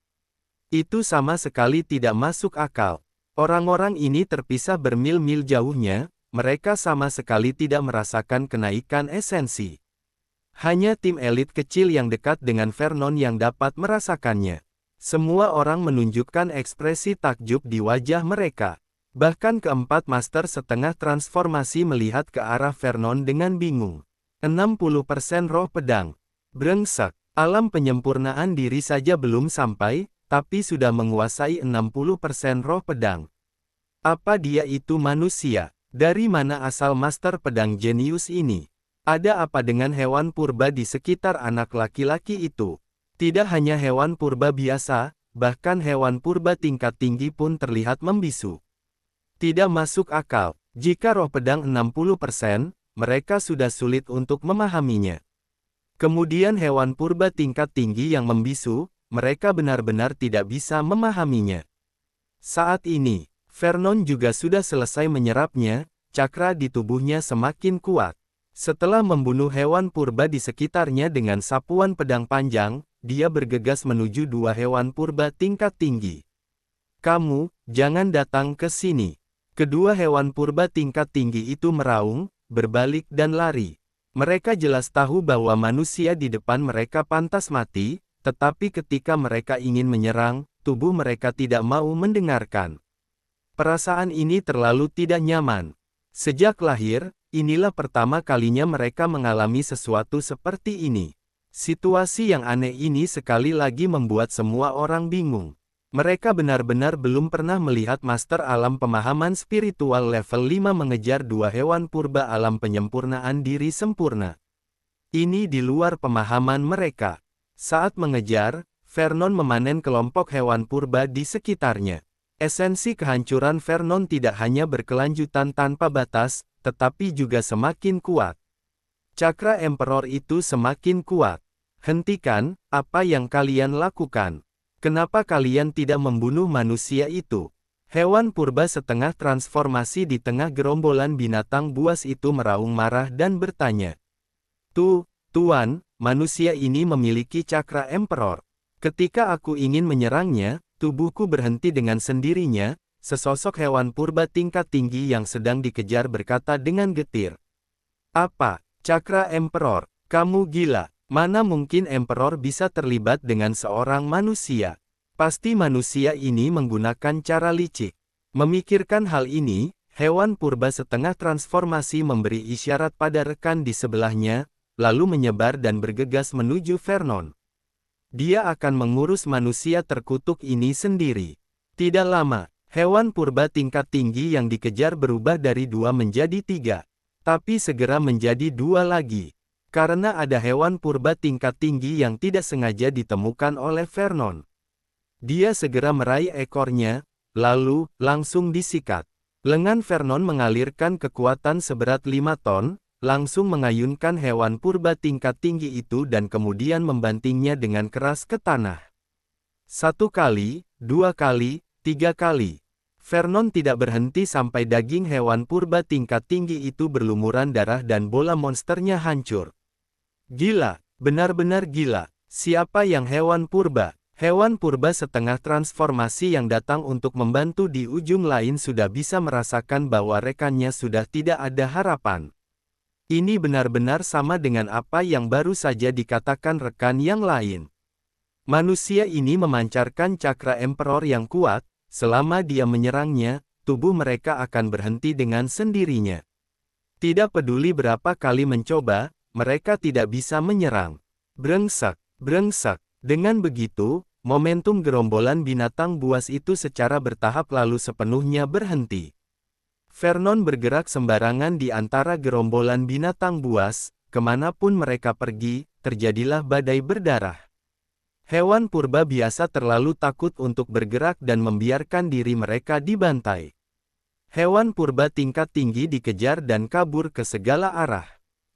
Itu sama sekali tidak masuk akal. Orang-orang ini terpisah bermil-mil jauhnya, mereka sama sekali tidak merasakan kenaikan esensi. Hanya tim elit kecil yang dekat dengan Vernon yang dapat merasakannya. Semua orang menunjukkan ekspresi takjub di wajah mereka. Bahkan keempat master setengah transformasi melihat ke arah Vernon dengan bingung. 60% roh pedang. Brengsek, alam penyempurnaan diri saja belum sampai, tapi sudah menguasai 60% roh pedang. Apa dia itu manusia? Dari mana asal master pedang jenius ini? Ada apa dengan hewan purba di sekitar anak laki-laki itu? Tidak hanya hewan purba biasa, bahkan hewan purba tingkat tinggi pun terlihat membisu. Tidak masuk akal, jika roh pedang 60%, mereka sudah sulit untuk memahaminya. Kemudian hewan purba tingkat tinggi yang membisu, mereka benar-benar tidak bisa memahaminya. Saat ini, Vernon juga sudah selesai menyerapnya, cakra di tubuhnya semakin kuat. Setelah membunuh hewan purba di sekitarnya dengan sapuan pedang panjang, dia bergegas menuju dua hewan purba tingkat tinggi. Kamu, jangan datang ke sini. Kedua hewan purba tingkat tinggi itu meraung, berbalik dan lari. Mereka jelas tahu bahwa manusia di depan mereka pantas mati, tetapi ketika mereka ingin menyerang, tubuh mereka tidak mau mendengarkan. Perasaan ini terlalu tidak nyaman. Sejak lahir, inilah pertama kalinya mereka mengalami sesuatu seperti ini. Situasi yang aneh ini sekali lagi membuat semua orang bingung. Mereka benar-benar belum pernah melihat master alam pemahaman spiritual level 5 mengejar dua hewan purba alam penyempurnaan diri sempurna. Ini di luar pemahaman mereka. Saat mengejar, Vernon memanen kelompok hewan purba di sekitarnya. Esensi kehancuran Vernon tidak hanya berkelanjutan tanpa batas, tetapi juga semakin kuat. Cakra Emperor itu semakin kuat. Hentikan apa yang kalian lakukan. Kenapa kalian tidak membunuh manusia itu? Hewan purba setengah transformasi di tengah gerombolan binatang buas itu meraung marah dan bertanya. Tuan, manusia ini memiliki cakra Emperor. Ketika aku ingin menyerangnya, tubuhku berhenti dengan sendirinya, sesosok hewan purba tingkat tinggi yang sedang dikejar berkata dengan getir. Apa? Cakra Emperor? Kamu gila. Mana mungkin Emperor bisa terlibat dengan seorang manusia? Pasti manusia ini menggunakan cara licik. Memikirkan hal ini, hewan purba setengah transformasi memberi isyarat pada rekan di sebelahnya, lalu menyebar dan bergegas menuju Vernon. Dia akan mengurus manusia terkutuk ini sendiri. Tidak lama, hewan purba tingkat tinggi yang dikejar berubah dari 2 menjadi 3. Tapi segera menjadi 2 lagi. Karena ada hewan purba tingkat tinggi yang tidak sengaja ditemukan oleh Vernon. Dia segera meraih ekornya, lalu, langsung disikat. Lengan Vernon mengalirkan kekuatan seberat 5 ton, langsung mengayunkan hewan purba tingkat tinggi itu dan kemudian membantingnya dengan keras ke tanah. 1 kali, 2 kali, 3 kali. Vernon tidak berhenti sampai daging hewan purba tingkat tinggi itu berlumuran darah dan bola monsternya hancur. Gila, benar-benar gila. Siapa yang hewan purba? Hewan purba setengah transformasi yang datang untuk membantu di ujung lain sudah bisa merasakan bahwa rekannya sudah tidak ada harapan. Ini benar-benar sama dengan apa yang baru saja dikatakan rekan yang lain. Manusia ini memancarkan cakra Emperor yang kuat, selama dia menyerangnya, tubuh mereka akan berhenti dengan sendirinya. Tidak peduli berapa kali mencoba, mereka tidak bisa menyerang. Brengsek, brengsek. Dengan begitu, momentum gerombolan binatang buas itu secara bertahap lalu sepenuhnya berhenti. Vernon bergerak sembarangan di antara gerombolan binatang buas, kemanapun mereka pergi, terjadilah badai berdarah. Hewan purba biasa terlalu takut untuk bergerak dan membiarkan diri mereka dibantai. Hewan purba tingkat tinggi dikejar dan kabur ke segala arah.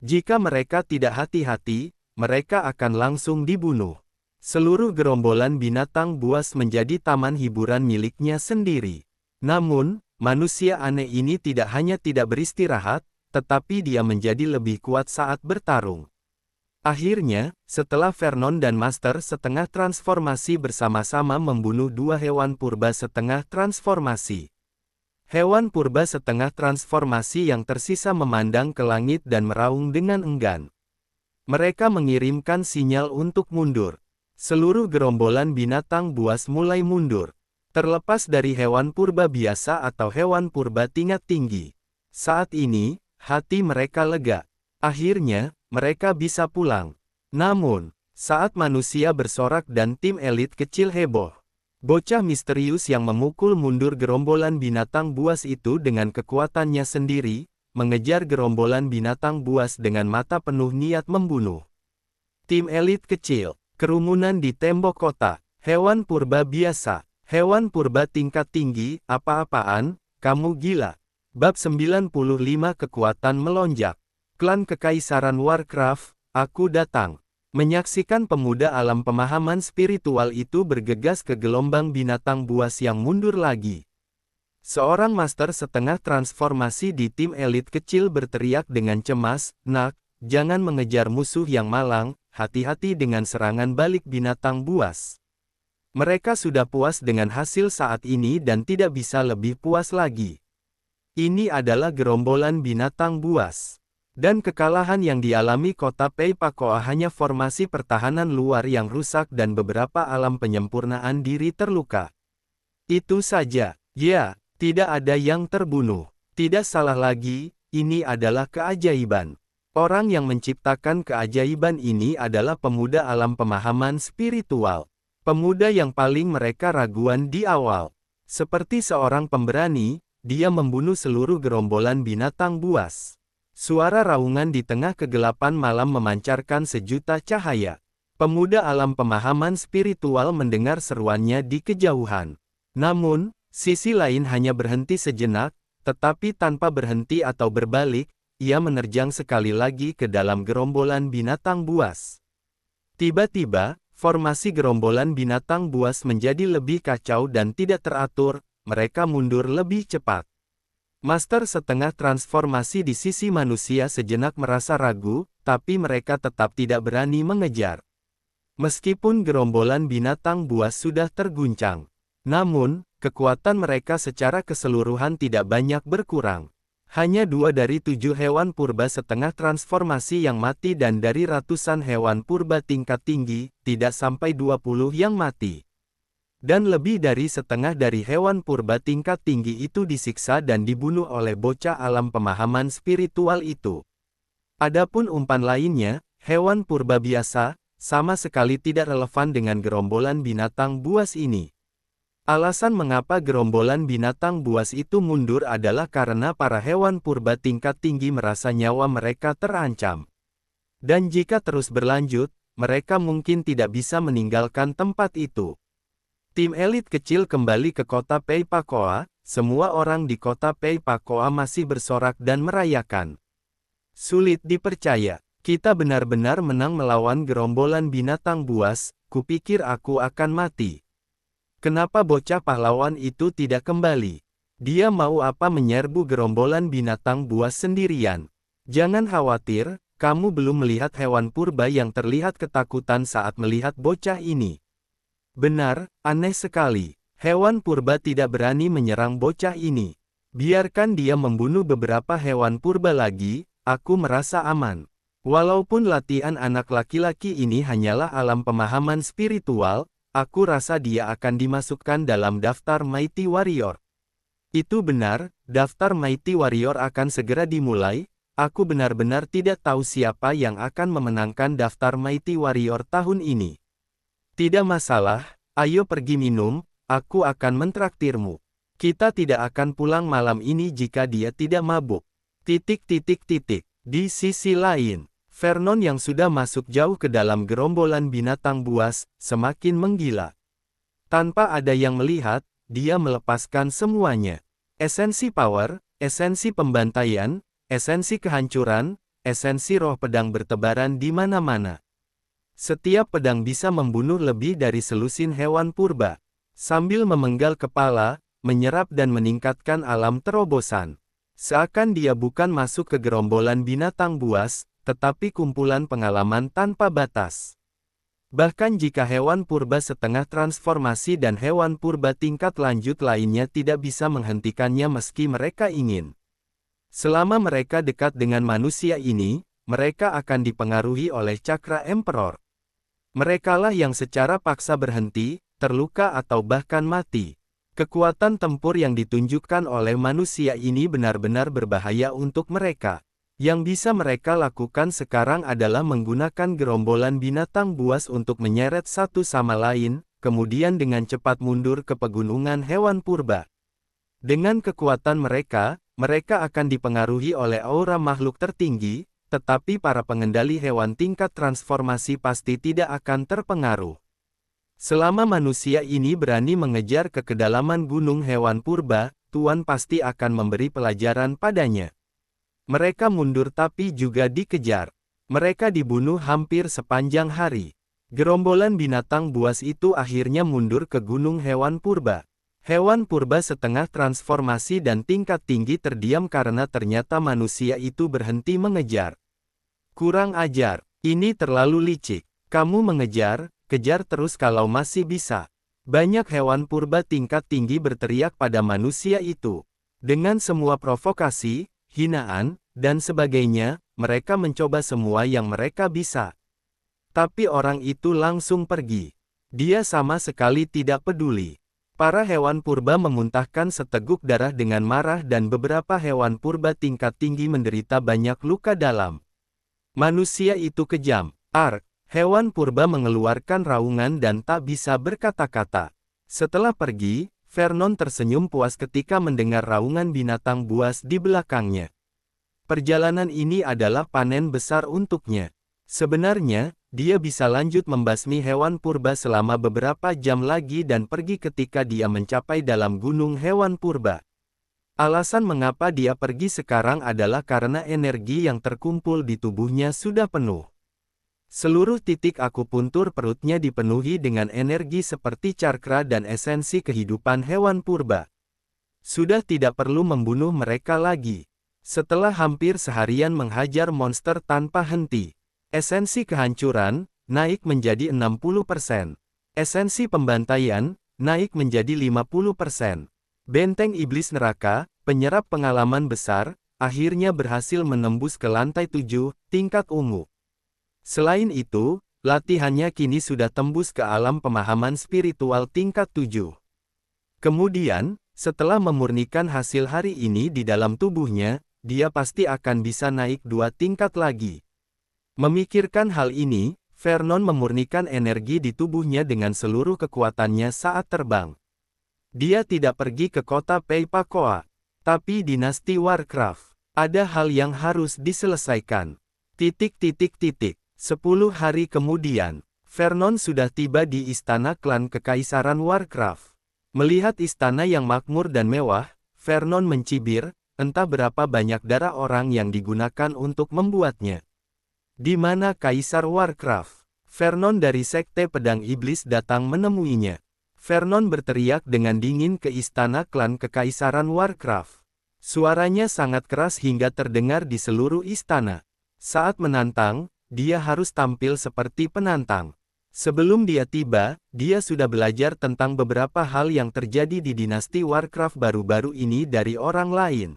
Jika mereka tidak hati-hati, mereka akan langsung dibunuh. Seluruh gerombolan binatang buas menjadi taman hiburan miliknya sendiri. Namun, manusia aneh ini tidak hanya tidak beristirahat, tetapi dia menjadi lebih kuat saat bertarung. Akhirnya, setelah Vernon dan Master setengah transformasi bersama-sama membunuh dua hewan purba setengah transformasi. Hewan purba setengah transformasi yang tersisa memandang ke langit dan meraung dengan enggan. Mereka mengirimkan sinyal untuk mundur. Seluruh gerombolan binatang buas mulai mundur. Terlepas dari hewan purba biasa atau hewan purba tingkat tinggi. Saat ini, hati mereka lega. Akhirnya, mereka bisa pulang. Namun, saat manusia bersorak dan tim elit kecil heboh, bocah misterius yang memukul mundur gerombolan binatang buas itu dengan kekuatannya sendiri, mengejar gerombolan binatang buas dengan mata penuh niat membunuh. Tim elit kecil, kerumunan di tembok kota, hewan purba biasa, hewan purba tingkat tinggi, apa-apaan, kamu gila. Bab 95 Kekuatan Melonjak. Klan Kekaisaran Warcraft, aku datang. Menyaksikan pemuda alam pemahaman spiritual itu bergegas ke gelombang binatang buas yang mundur lagi. Seorang master setengah transformasi di tim elit kecil berteriak dengan cemas, "Nak, jangan mengejar musuh yang malang, hati-hati dengan serangan balik binatang buas." Mereka sudah puas dengan hasil saat ini dan tidak bisa lebih puas lagi. Ini adalah gerombolan binatang buas. Dan kekalahan yang dialami kota Pei Pakoa hanya formasi pertahanan luar yang rusak dan beberapa alam penyempurnaan diri terluka. Itu saja. Ya, tidak ada yang terbunuh. Tidak salah lagi, ini adalah keajaiban. Orang yang menciptakan keajaiban ini adalah pemuda alam pemahaman spiritual. Pemuda yang paling mereka raguan di awal. Seperti seorang pemberani, dia membunuh seluruh gerombolan binatang buas. Suara raungan di tengah kegelapan malam memancarkan sejuta cahaya. Pemuda alam pemahaman spiritual mendengar seruannya di kejauhan. Namun, sisi lain hanya berhenti sejenak, tetapi tanpa berhenti atau berbalik, ia menerjang sekali lagi ke dalam gerombolan binatang buas. Tiba-tiba, formasi gerombolan binatang buas menjadi lebih kacau dan tidak teratur, mereka mundur lebih cepat. Master setengah transformasi di sisi manusia sejenak merasa ragu, tapi mereka tetap tidak berani mengejar. Meskipun gerombolan binatang buas sudah terguncang. Namun, kekuatan mereka secara keseluruhan tidak banyak berkurang. Hanya 2 dari 7 hewan purba setengah transformasi yang mati dan dari ratusan hewan purba tingkat tinggi, tidak sampai 20 yang mati. Dan lebih dari setengah dari hewan purba tingkat tinggi itu disiksa dan dibunuh oleh bocah alam pemahaman spiritual itu. Adapun umpan lainnya, hewan purba biasa, sama sekali tidak relevan dengan gerombolan binatang buas ini. Alasan mengapa gerombolan binatang buas itu mundur adalah karena para hewan purba tingkat tinggi merasa nyawa mereka terancam. Dan jika terus berlanjut, mereka mungkin tidak bisa meninggalkan tempat itu. Tim elit kecil kembali ke kota Pei Pakoa, semua orang di kota Pei Pakoa masih bersorak dan merayakan. Sulit dipercaya, kita benar-benar menang melawan gerombolan binatang buas, kupikir aku akan mati. Kenapa bocah pahlawan itu tidak kembali? Dia mau apa menyerbu gerombolan binatang buas sendirian? Jangan khawatir, kamu belum melihat hewan purba yang terlihat ketakutan saat melihat bocah ini. Benar, aneh sekali. Hewan purba tidak berani menyerang bocah ini. Biarkan dia membunuh beberapa hewan purba lagi, aku merasa aman. Walaupun latihan anak laki-laki ini hanyalah alam pemahaman spiritual, aku rasa dia akan dimasukkan dalam daftar Mighty Warrior. Itu benar, daftar Mighty Warrior akan segera dimulai. Aku benar-benar tidak tahu siapa yang akan memenangkan daftar Mighty Warrior tahun ini. Tidak masalah, ayo pergi minum, aku akan mentraktirmu. Kita tidak akan pulang malam ini jika dia tidak mabuk. Di sisi lain, Vernon yang sudah masuk jauh ke dalam gerombolan binatang buas, semakin menggila. Tanpa ada yang melihat, dia melepaskan semuanya. Esensi power, esensi pembantaian, esensi kehancuran, esensi roh pedang bertebaran di mana-mana. Setiap pedang bisa membunuh lebih dari selusin hewan purba. Sambil memenggal kepala, menyerap dan meningkatkan alam terobosan. Seakan dia bukan masuk ke gerombolan binatang buas, tetapi kumpulan pengalaman tanpa batas. Bahkan jika hewan purba setengah transformasi dan hewan purba tingkat lanjut lainnya tidak bisa menghentikannya meski mereka ingin. Selama mereka dekat dengan manusia ini, mereka akan dipengaruhi oleh cakra Emperor. Merekalah yang secara paksa berhenti, terluka atau bahkan mati. Kekuatan tempur yang ditunjukkan oleh manusia ini benar-benar berbahaya untuk mereka. Yang bisa mereka lakukan sekarang adalah menggunakan gerombolan binatang buas untuk menyeret satu sama lain, kemudian dengan cepat mundur ke pegunungan hewan purba. Dengan kekuatan mereka, mereka akan dipengaruhi oleh aura makhluk tertinggi, tetapi para pengendali hewan tingkat transformasi pasti tidak akan terpengaruh. Selama manusia ini berani mengejar ke kedalaman gunung hewan purba, Tuan pasti akan memberi pelajaran padanya. Mereka mundur tapi juga dikejar. Mereka dibunuh hampir sepanjang hari. Gerombolan binatang buas itu akhirnya mundur ke gunung hewan purba. Hewan purba setengah transformasi dan tingkat tinggi terdiam karena ternyata manusia itu berhenti mengejar. Kurang ajar, ini terlalu licik. Kamu mengejar, kejar terus kalau masih bisa. Banyak hewan purba tingkat tinggi berteriak pada manusia itu. Dengan semua provokasi, hinaan, dan sebagainya, mereka mencoba semua yang mereka bisa. Tapi orang itu langsung pergi. Dia sama sekali tidak peduli. Para hewan purba memuntahkan seteguk darah dengan marah dan beberapa hewan purba tingkat tinggi menderita banyak luka dalam. Manusia itu kejam. Hewan purba mengeluarkan raungan dan tak bisa berkata-kata. Setelah pergi, Vernon tersenyum puas ketika mendengar raungan binatang buas di belakangnya. Perjalanan ini adalah panen besar untuknya. Sebenarnya, dia bisa lanjut membasmi hewan purba selama beberapa jam lagi dan pergi ketika dia mencapai dalam gunung hewan purba. Alasan mengapa dia pergi sekarang adalah karena energi yang terkumpul di tubuhnya sudah penuh. Seluruh titik akupuntur perutnya dipenuhi dengan energi seperti cakra dan esensi kehidupan hewan purba. Sudah tidak perlu membunuh mereka lagi. Setelah hampir seharian menghajar monster tanpa henti, esensi kehancuran naik menjadi 60%. Esensi pembantaian naik menjadi 50%. Benteng iblis neraka, penyerap pengalaman besar, akhirnya berhasil menembus ke lantai 7, tingkat ungu. Selain itu, latihannya kini sudah tembus ke alam pemahaman spiritual tingkat 7. Kemudian, setelah memurnikan hasil hari ini di dalam tubuhnya, dia pasti akan bisa naik 2 tingkat lagi. Memikirkan hal ini, Vernon memurnikan energi di tubuhnya dengan seluruh kekuatannya saat terbang. Dia tidak pergi ke kota Peipakoa, tapi dinasti Warcraft. Ada hal yang harus diselesaikan. 10 hari kemudian, Vernon sudah tiba di istana klan Kekaisaran Warcraft. Melihat istana yang makmur dan mewah, Vernon mencibir, entah berapa banyak darah orang yang digunakan untuk membuatnya. Di mana Kaisar Warcraft? Vernon dari Sekte Pedang Iblis datang menemuinya. Vernon berteriak dengan dingin ke istana klan Kekaisaran Warcraft. Suaranya sangat keras hingga terdengar di seluruh istana. Saat menantang, dia harus tampil seperti penantang. Sebelum dia tiba, dia sudah belajar tentang beberapa hal yang terjadi di dinasti Warcraft baru-baru ini dari orang lain.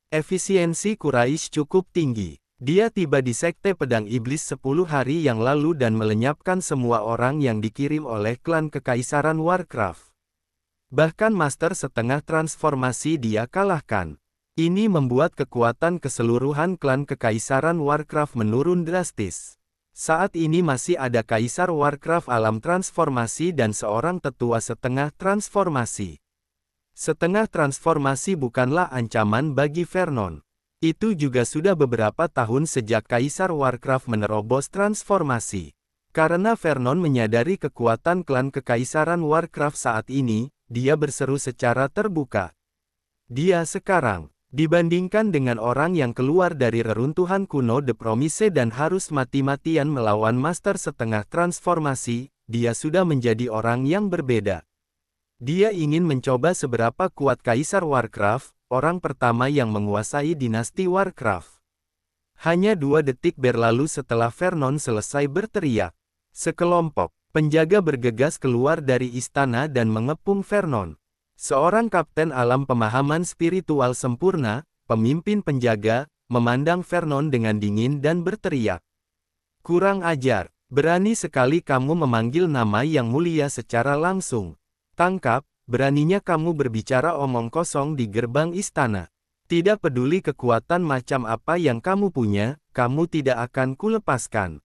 Efisiensi Quraisy cukup tinggi. Dia tiba di Sekte Pedang Iblis 10 hari yang lalu dan melenyapkan semua orang yang dikirim oleh klan Kekaisaran Warcraft. Bahkan Master setengah transformasi dia kalahkan. Ini membuat kekuatan keseluruhan klan Kekaisaran Warcraft menurun drastis. Saat ini masih ada Kaisar Warcraft alam transformasi dan seorang tetua setengah transformasi. Setengah transformasi bukanlah ancaman bagi Vernon. Itu juga sudah beberapa tahun sejak Kaisar Warcraft menerobos transformasi. Karena Vernon menyadari kekuatan klan Kekaisaran Warcraft saat ini, dia berseru secara terbuka. Dia sekarang, dibandingkan dengan orang yang keluar dari reruntuhan kuno The Promise dan harus mati-matian melawan Master setengah transformasi, dia sudah menjadi orang yang berbeda. Dia ingin mencoba seberapa kuat Kaisar Warcraft, orang pertama yang menguasai dinasti Warcraft. Hanya 2 detik berlalu setelah Vernon selesai berteriak. Sekelompok penjaga bergegas keluar dari istana dan mengepung Vernon. Seorang kapten alam pemahaman spiritual sempurna, pemimpin penjaga, memandang Vernon dengan dingin dan berteriak. Kurang ajar, berani sekali kamu memanggil nama yang mulia secara langsung. Tangkap, beraninya kamu berbicara omong kosong di gerbang istana. Tidak peduli kekuatan macam apa yang kamu punya, kamu tidak akan kulepaskan.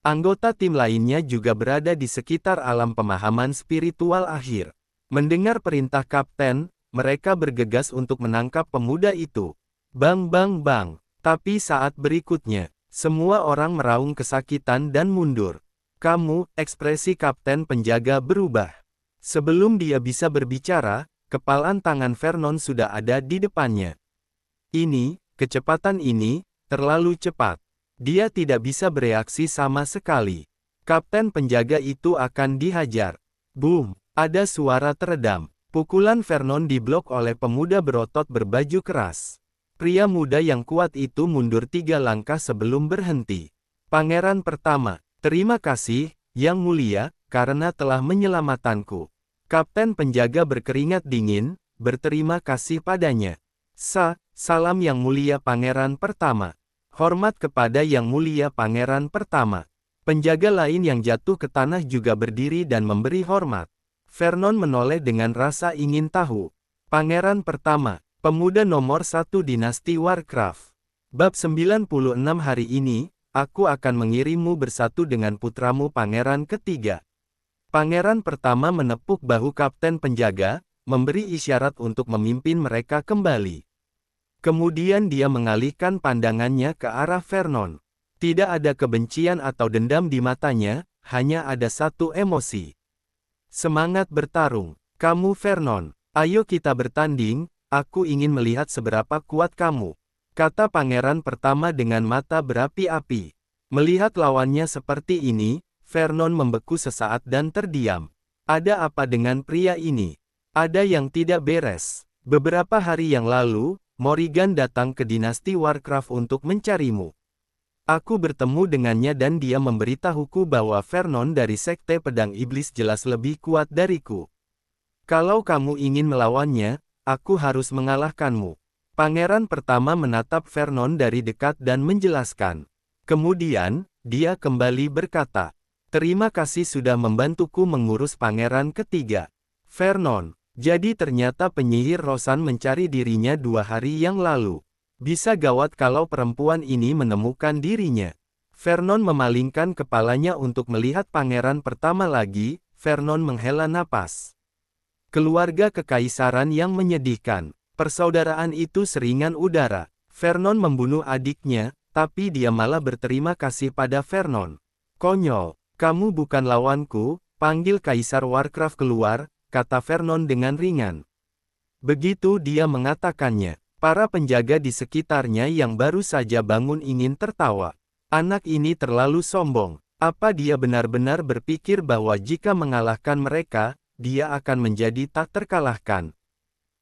Anggota tim lainnya juga berada di sekitar alam pemahaman spiritual akhir. Mendengar perintah kapten, mereka bergegas untuk menangkap pemuda itu. Bang bang bang. Tapi saat berikutnya, semua orang meraung kesakitan dan mundur. Kamu, ekspresi kapten penjaga berubah. Sebelum dia bisa berbicara, kepalan tangan Vernon sudah ada di depannya. Kecepatan ini, terlalu cepat. Dia tidak bisa bereaksi sama sekali. Kapten penjaga itu akan dihajar. Boom! Ada suara teredam. Pukulan Vernon diblok oleh pemuda berotot berbaju keras. Pria muda yang kuat itu mundur 3 langkah sebelum berhenti. Pangeran pertama, terima kasih, Yang Mulia, karena telah menyelamatkanku. Kapten penjaga berkeringat dingin, berterima kasih padanya. Salam Yang Mulia Pangeran pertama. Hormat kepada Yang Mulia Pangeran pertama. Penjaga lain yang jatuh ke tanah juga berdiri dan memberi hormat. Vernon menoleh dengan rasa ingin tahu. Pangeran pertama, pemuda nomor 1 dinasti Warcraft. Bab 96 hari ini, aku akan mengirimmu bersatu dengan putramu pangeran ketiga. Pangeran pertama menepuk bahu kapten penjaga, memberi isyarat untuk memimpin mereka kembali. Kemudian dia mengalihkan pandangannya ke arah Vernon. Tidak ada kebencian atau dendam di matanya, hanya ada satu emosi. Semangat bertarung. Kamu Vernon, ayo kita bertanding, aku ingin melihat seberapa kuat kamu. Kata pangeran pertama dengan mata berapi-api. Melihat lawannya seperti ini, Vernon membeku sesaat dan terdiam. Ada apa dengan pria ini? Ada yang tidak beres. Beberapa hari yang lalu, Morrigan datang ke dinasti Warcraft untuk mencarimu. Aku bertemu dengannya dan dia memberitahuku bahwa Vernon dari Sekte Pedang Iblis jelas lebih kuat dariku. Kalau kamu ingin melawannya, aku harus mengalahkanmu. Pangeran pertama menatap Vernon dari dekat dan menjelaskan. Kemudian, dia kembali berkata, terima kasih sudah membantuku mengurus pangeran ketiga. Vernon, jadi ternyata penyihir Rosan mencari dirinya 2 hari yang lalu. Bisa gawat kalau perempuan ini menemukan dirinya. Vernon memalingkan kepalanya untuk melihat pangeran pertama lagi. Vernon menghela napas. Keluarga kekaisaran yang menyedihkan. Persaudaraan itu seringan udara. Vernon membunuh adiknya, tapi dia malah berterima kasih pada Vernon. Konyol, kamu bukan lawanku, panggil Kaisar Warcraft keluar, kata Vernon dengan ringan. Begitu dia mengatakannya, para penjaga di sekitarnya yang baru saja bangun ingin tertawa. Anak ini terlalu sombong. Apa dia benar-benar berpikir bahwa jika mengalahkan mereka, dia akan menjadi tak terkalahkan?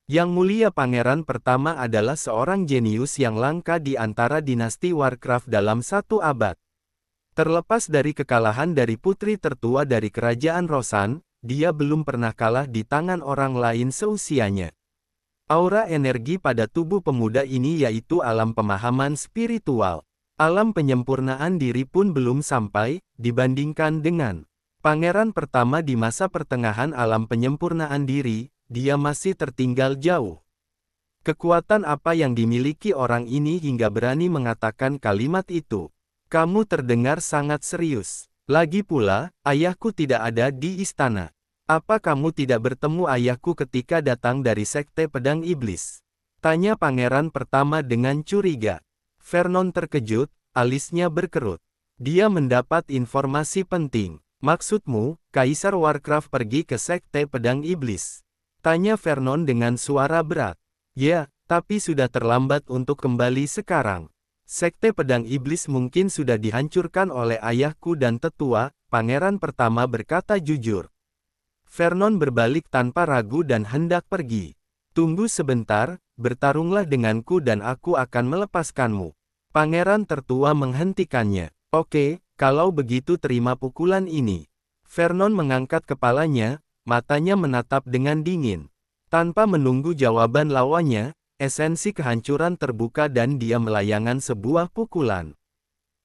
Yang Mulia Pangeran pertama adalah seorang jenius yang langka di antara dinasti Warcraft dalam 1 abad. Terlepas dari kekalahan dari putri tertua dari kerajaan Rosan, dia belum pernah kalah di tangan orang lain seusianya. Aura energi pada tubuh pemuda ini yaitu alam pemahaman spiritual. Alam penyempurnaan diri pun belum sampai, dibandingkan dengan pangeran pertama di masa pertengahan alam penyempurnaan diri, dia masih tertinggal jauh. Kekuatan apa yang dimiliki orang ini hingga berani mengatakan kalimat itu? Kamu terdengar sangat serius. Lagi pula, ayahku tidak ada di istana. Apa kamu tidak bertemu ayahku ketika datang dari Sekte Pedang Iblis? Tanya pangeran pertama dengan curiga. Vernon terkejut, alisnya berkerut. Dia mendapat informasi penting. Maksudmu, Kaisar Warcraft pergi ke Sekte Pedang Iblis? Tanya Vernon dengan suara berat. Ya, tapi sudah terlambat untuk kembali sekarang. Sekte Pedang Iblis mungkin sudah dihancurkan oleh ayahku dan tetua, pangeran pertama berkata jujur. Vernon berbalik tanpa ragu dan hendak pergi. Tunggu sebentar, bertarunglah denganku dan aku akan melepaskanmu. Pangeran tertua menghentikannya. Oke, kalau begitu terima pukulan ini. Vernon mengangkat kepalanya, matanya menatap dengan dingin. Tanpa menunggu jawaban lawannya, esensi kehancuran terbuka dan dia melayangkan sebuah pukulan.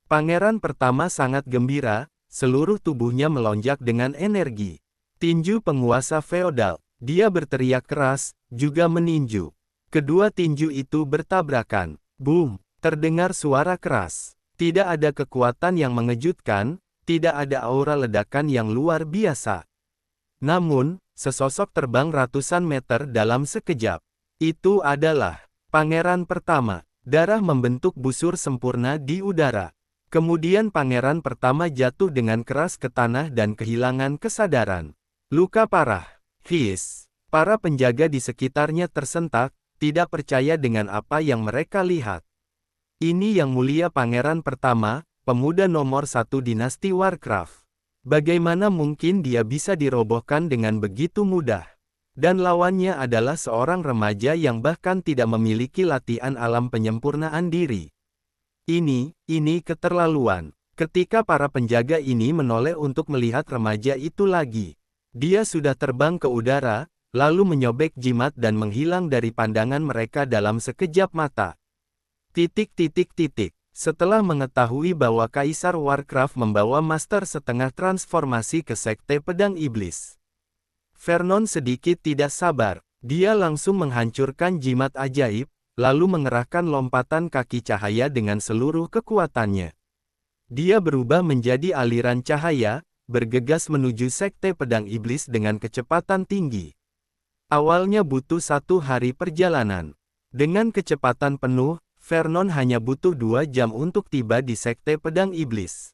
Pangeran pertama sangat gembira, seluruh tubuhnya melonjak dengan energi. Tinju penguasa feodal. Dia berteriak keras, juga meninju. Kedua tinju itu bertabrakan. Boom! Terdengar suara keras. Tidak ada kekuatan yang mengejutkan, tidak ada aura ledakan yang luar biasa. Namun, sesosok terbang ratusan meter dalam sekejap. Itu adalah pangeran pertama. Darah membentuk busur sempurna di udara. Kemudian pangeran pertama jatuh dengan keras ke tanah dan kehilangan kesadaran. Luka parah. Hiss. Para penjaga di sekitarnya tersentak, tidak percaya dengan apa yang mereka lihat. Ini Yang Mulia Pangeran pertama, pemuda nomor 1 dinasti Warcraft. Bagaimana mungkin dia bisa dirobohkan dengan begitu mudah? Dan lawannya adalah seorang remaja yang bahkan tidak memiliki latihan alam penyempurnaan diri. Ini keterlaluan. Ketika para penjaga ini menoleh untuk melihat remaja itu lagi. Dia sudah terbang ke udara, lalu menyobek jimat dan menghilang dari pandangan mereka dalam sekejap mata. Setelah mengetahui bahwa Kaisar Warcraft membawa Master setengah transformasi ke Sekte Pedang Iblis, Vernon sedikit tidak sabar. Dia langsung menghancurkan jimat ajaib, lalu mengerahkan lompatan kaki cahaya dengan seluruh kekuatannya. Dia berubah menjadi aliran cahaya, bergegas menuju Sekte Pedang Iblis dengan kecepatan tinggi. Awalnya butuh 1 hari perjalanan. Dengan kecepatan penuh, Vernon hanya butuh 2 jam untuk tiba di Sekte Pedang Iblis.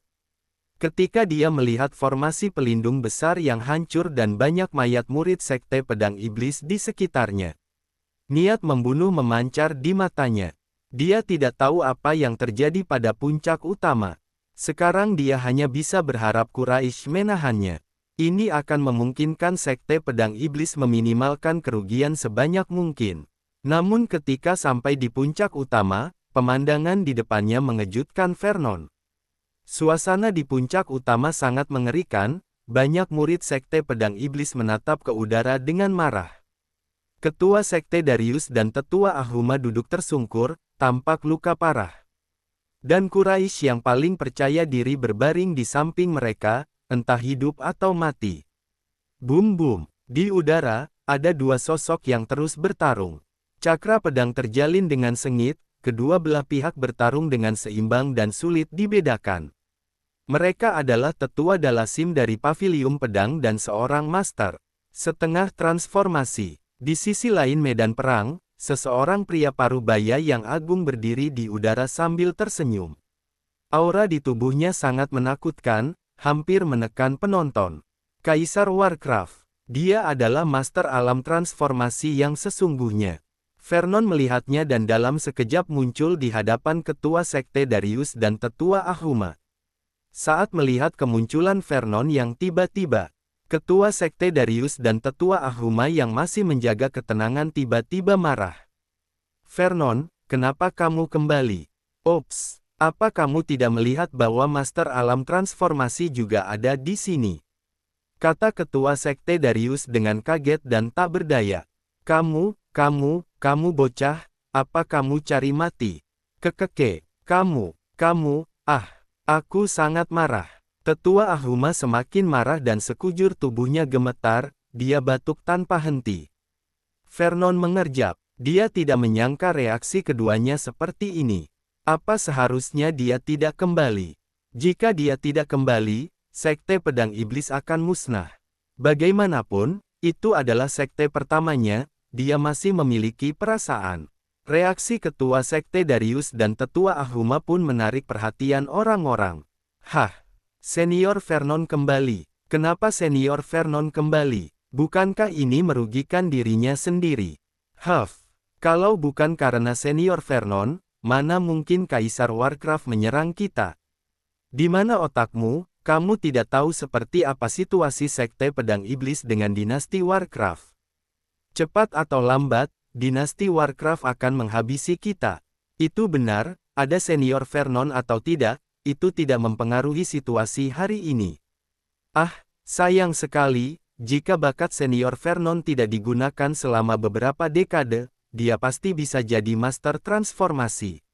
Ketika dia melihat formasi pelindung besar yang hancur dan banyak mayat murid Sekte Pedang Iblis di sekitarnya, niat membunuh memancar di matanya. Dia tidak tahu apa yang terjadi pada puncak utama. Sekarang dia hanya bisa berharap Quraisy menahannya. Ini akan memungkinkan Sekte Pedang Iblis meminimalkan kerugian sebanyak mungkin. Namun ketika sampai di puncak utama, pemandangan di depannya mengejutkan Vernon. Suasana di puncak utama sangat mengerikan, banyak murid Sekte Pedang Iblis menatap ke udara dengan marah. Ketua Sekte Darius dan Tetua Ahuma duduk tersungkur, tampak luka parah. Dan Quraisy yang paling percaya diri berbaring di samping mereka, entah hidup atau mati. Bum-bum, di udara, ada 2 sosok yang terus bertarung. Cakra pedang terjalin dengan sengit, kedua belah pihak bertarung dengan seimbang dan sulit dibedakan. Mereka adalah Tetua Dalasim dari Pavilium Pedang dan seorang Master setengah transformasi. Di sisi lain medan perang, seseorang pria parubaya yang agung berdiri di udara sambil tersenyum. Aura di tubuhnya sangat menakutkan, hampir menekan penonton. Kaisar Warcraft. Dia adalah master alam transformasi yang sesungguhnya. Vernon melihatnya dan dalam sekejap muncul di hadapan Ketua Sekte Darius dan Tetua Ahuma. Saat melihat kemunculan Vernon yang tiba-tiba, Ketua Sekte Darius dan Tetua Ahuma yang masih menjaga ketenangan tiba-tiba marah. Vernon, kenapa kamu kembali? Ops, apa kamu tidak melihat bahwa Master Alam Transformasi juga ada di sini? Kata Ketua Sekte Darius dengan kaget dan tak berdaya. Kamu bocah, apa kamu cari mati? Kekeke, kamu, aku sangat marah. Tetua Ahuma semakin marah dan sekujur tubuhnya gemetar, dia batuk tanpa henti. Vernon mengerjap, dia tidak menyangka reaksi keduanya seperti ini. Apa seharusnya dia tidak kembali? Jika dia tidak kembali, Sekte Pedang Iblis akan musnah. Bagaimanapun, itu adalah sekte pertamanya, dia masih memiliki perasaan. Reaksi Ketua Sekte Darius dan Tetua Ahuma pun menarik perhatian orang-orang. Senior Vernon kembali. Kenapa Senior Vernon kembali? Bukankah ini merugikan dirinya sendiri? Kalau bukan karena Senior Vernon, mana mungkin Kaisar Warcraft menyerang kita? Di mana otakmu? Kamu tidak tahu seperti apa situasi Sekte Pedang Iblis dengan Dinasti Warcraft. Cepat atau lambat, Dinasti Warcraft akan menghabisi kita. Itu benar, ada Senior Vernon atau tidak, itu tidak mempengaruhi situasi hari ini. Sayang sekali, jika bakat Senior Vernon tidak digunakan selama beberapa dekade, dia pasti bisa jadi Master Transformasi.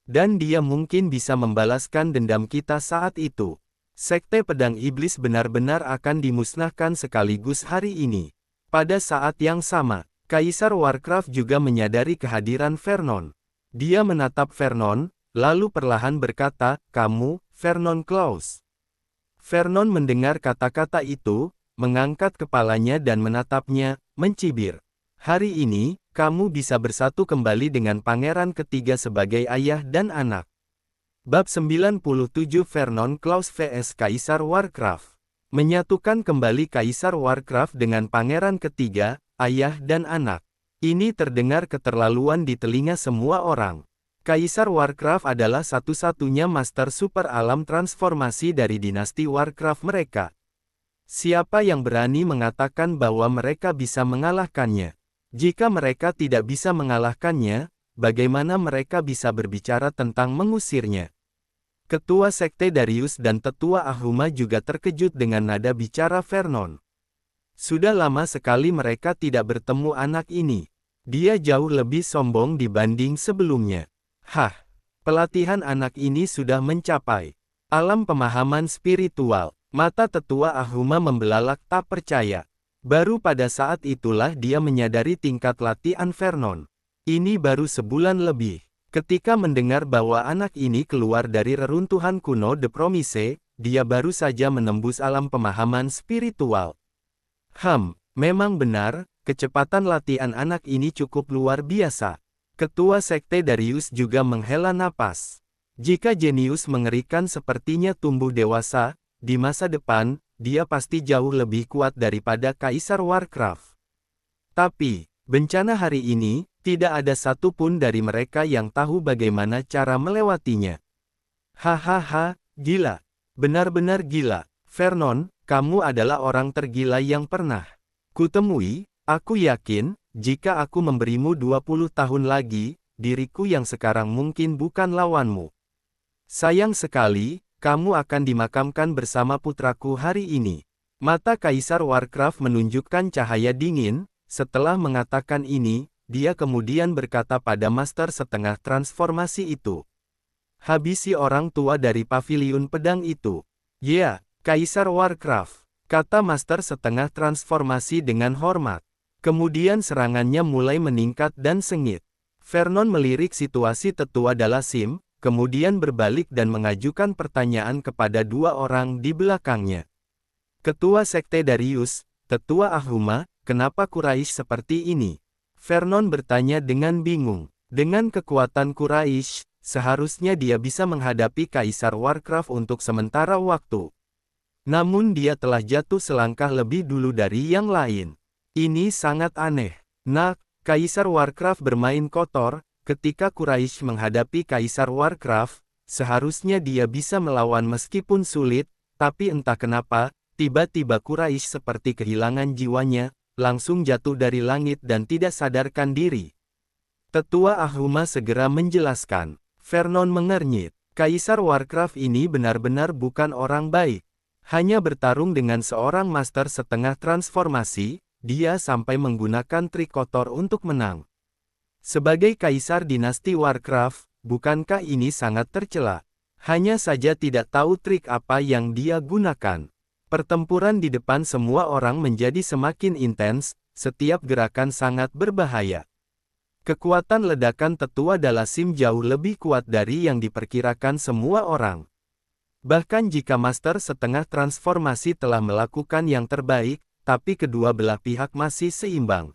Dan dia mungkin bisa membalaskan dendam kita saat itu. Sekte Pedang Iblis benar-benar akan dimusnahkan sekaligus hari ini. Pada saat yang sama, Kaisar Warcraft juga menyadari kehadiran Vernon. Dia menatap Vernon, lalu perlahan berkata, "Kamu, Vernon Claus." Vernon mendengar kata-kata itu, mengangkat kepalanya dan menatapnya, mencibir. "Hari ini, kamu bisa bersatu kembali dengan Pangeran Ketiga sebagai ayah dan anak." Bab 97 Vernon Claus vs Kaisar Warcraft. Menyatukan kembali Kaisar Warcraft dengan Pangeran Ketiga, ayah dan anak. Ini terdengar keterlaluan di telinga semua orang. Kaisar Warcraft adalah satu-satunya master super alam transformasi dari dinasti Warcraft mereka. Siapa yang berani mengatakan bahwa mereka bisa mengalahkannya? Jika mereka tidak bisa mengalahkannya, bagaimana mereka bisa berbicara tentang mengusirnya? Ketua Sekte Darius dan Tetua Ahuma juga terkejut dengan nada bicara Vernon. Sudah lama sekali mereka tidak bertemu anak ini. Dia jauh lebih sombong dibanding sebelumnya. Hah, pelatihan anak ini sudah mencapai alam pemahaman spiritual. Mata Tetua Ahuma membelalak tak percaya. Baru pada saat itulah dia menyadari tingkat latihan Vernon. Ini baru sebulan lebih. Ketika mendengar bahwa anak ini keluar dari reruntuhan kuno The Promise, dia baru saja menembus alam pemahaman spiritual. Memang benar, kecepatan latihan anak ini cukup luar biasa. Ketua Sekte Darius juga menghela napas. Jika jenius mengerikan sepertinya tumbuh dewasa, di masa depan, dia pasti jauh lebih kuat daripada Kaisar Warcraft. Tapi, bencana hari ini, tidak ada satupun dari mereka yang tahu bagaimana cara melewatinya. Hahaha, gila. Benar-benar gila. Vernon, kamu adalah orang tergila yang pernah kutemui. Aku yakin, jika aku memberimu 20 tahun lagi, diriku yang sekarang mungkin bukan lawanmu. Sayang sekali, kamu akan dimakamkan bersama putraku hari ini. Mata Kaisar Warcraft menunjukkan cahaya dingin. Setelah mengatakan ini, dia kemudian berkata pada Master Setengah Transformasi itu. Habisi orang tua dari paviliun pedang itu. Ya, Kaisar Warcraft, kata Master Setengah Transformasi dengan hormat. Kemudian serangannya mulai meningkat dan sengit. Vernon melirik situasi Tetua Dalasim, kemudian berbalik dan mengajukan pertanyaan kepada dua orang di belakangnya. Ketua Sekte Darius, Tetua Ahuma, kenapa Quraisy seperti ini? Vernon bertanya dengan bingung. Dengan kekuatan Quraisy, seharusnya dia bisa menghadapi Kaisar Warcraft untuk sementara waktu. Namun dia telah jatuh selangkah lebih dulu dari yang lain. Ini sangat aneh. Nah, Kaisar Warcraft bermain kotor. Ketika Quraisy menghadapi Kaisar Warcraft, seharusnya dia bisa melawan meskipun sulit, tapi entah kenapa, tiba-tiba Quraisy seperti kehilangan jiwanya, langsung jatuh dari langit dan tidak sadarkan diri. Tetua Ahuma segera menjelaskan. Vernon mengernyit. Kaisar Warcraft ini benar-benar bukan orang baik. Hanya bertarung dengan seorang master setengah transformasi, dia sampai menggunakan trik kotor untuk menang. Sebagai Kaisar Dinasti Warcraft, bukankah ini sangat tercela? Hanya saja tidak tahu trik apa yang dia gunakan. Pertempuran di depan semua orang menjadi semakin intens, setiap gerakan sangat berbahaya. Kekuatan ledakan Tetua Dalasim jauh lebih kuat dari yang diperkirakan semua orang. Bahkan jika Master Setengah Transformasi telah melakukan yang terbaik, tapi kedua belah pihak masih seimbang.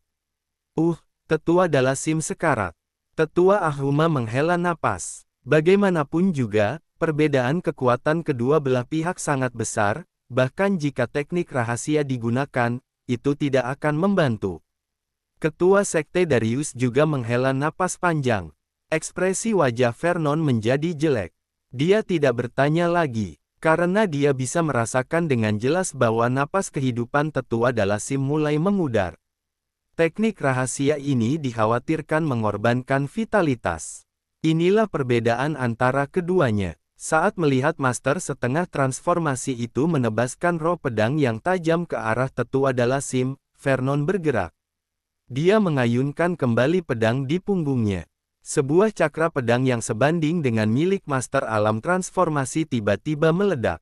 Tetua Dalasim sekarat. Tetua Ahuma menghela napas. Bagaimanapun juga, perbedaan kekuatan kedua belah pihak sangat besar, bahkan jika teknik rahasia digunakan, itu tidak akan membantu. Ketua Sekte Darius juga menghela napas panjang. Ekspresi wajah Vernon menjadi jelek. Dia tidak bertanya lagi, karena dia bisa merasakan dengan jelas bahwa napas kehidupan Tetua Dalasim mulai memudar. Teknik rahasia ini dikhawatirkan mengorbankan vitalitas. Inilah perbedaan antara keduanya. Saat melihat Master Setengah Transformasi itu menebaskan roh pedang yang tajam ke arah Tetua Dalasim, Vernon bergerak. Dia mengayunkan kembali pedang di punggungnya. Sebuah cakra pedang yang sebanding dengan milik Master Alam Transformasi tiba-tiba meledak.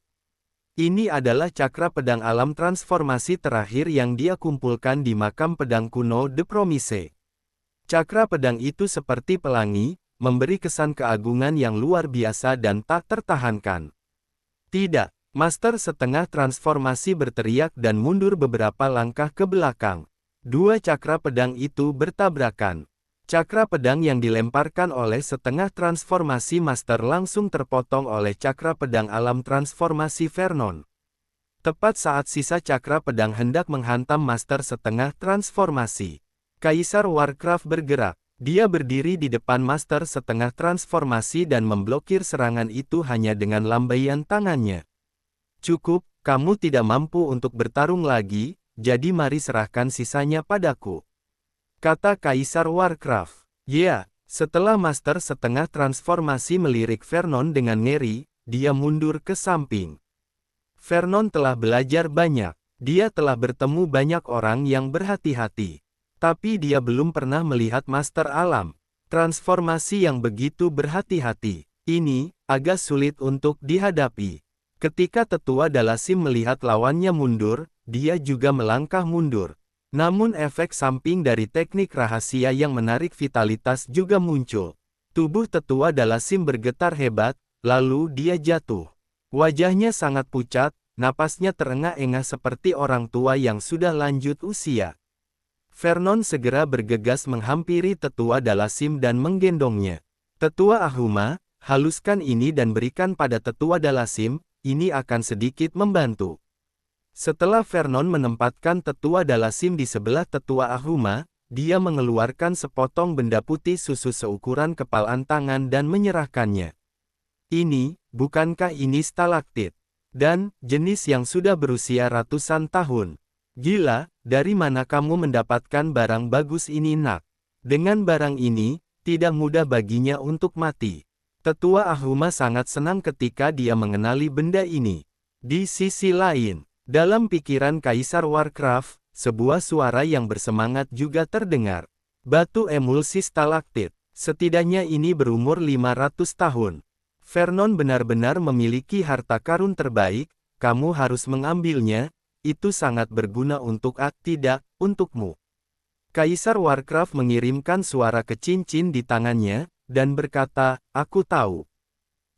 Ini adalah cakra pedang alam transformasi terakhir yang dia kumpulkan di makam pedang kuno The Promise. Cakra pedang itu seperti pelangi, memberi kesan keagungan yang luar biasa dan tak tertahankan. Tidak, Master Setengah Transformasi berteriak dan mundur beberapa langkah ke belakang. Dua cakra pedang itu bertabrakan. Cakra pedang yang dilemparkan oleh Setengah Transformasi Master langsung terpotong oleh cakra pedang alam transformasi Vernon. Tepat saat sisa cakra pedang hendak menghantam Master Setengah Transformasi, Kaisar Warcraft bergerak. Dia berdiri di depan Master Setengah Transformasi dan memblokir serangan itu hanya dengan lambaian tangannya. Cukup, Kamu tidak mampu untuk bertarung lagi, jadi mari serahkan sisanya padaku. Kata Kaisar Warcraft. Ya, setelah Master setengah transformasi melirik Vernon dengan ngeri, dia mundur ke samping. Vernon telah belajar banyak. Dia telah bertemu banyak orang yang berhati-hati. Tapi dia belum pernah melihat Master Alam. Transformasi yang begitu berhati-hati. Ini agak sulit untuk dihadapi. Ketika Tetua Dalasim melihat lawannya mundur, dia juga melangkah mundur. Namun efek samping dari teknik rahasia yang menarik vitalitas juga muncul. Tubuh Tetua Dalasim bergetar hebat, lalu dia jatuh. Wajahnya sangat pucat, napasnya terengah-engah seperti orang tua yang sudah lanjut usia. Vernon segera bergegas menghampiri Tetua Dalasim dan menggendongnya. Tetua Ahuma, haluskan ini dan berikan pada Tetua Dalasim, ini akan sedikit membantu. Setelah Vernon menempatkan Tetua Dalasim di sebelah Tetua Ahuma, dia mengeluarkan sepotong benda putih susu seukuran kepalan tangan dan menyerahkannya. Ini, bukankah ini stalaktit? Dan, jenis yang sudah berusia ratusan tahun. Gila, dari mana kamu mendapatkan barang bagus ini nak? Dengan barang ini, tidak mudah baginya untuk mati. Tetua Ahuma sangat senang ketika dia mengenali benda ini. Di sisi lain, dalam pikiran Kaisar Warcraft, sebuah suara yang bersemangat juga terdengar. Batu emulsi stalaktit. Setidaknya ini berumur 500 tahun. Vernon benar-benar memiliki harta karun terbaik, kamu harus mengambilnya, itu sangat berguna untuk tidak, untukmu. Kaisar Warcraft mengirimkan suara kecincin di tangannya, dan berkata, aku tahu.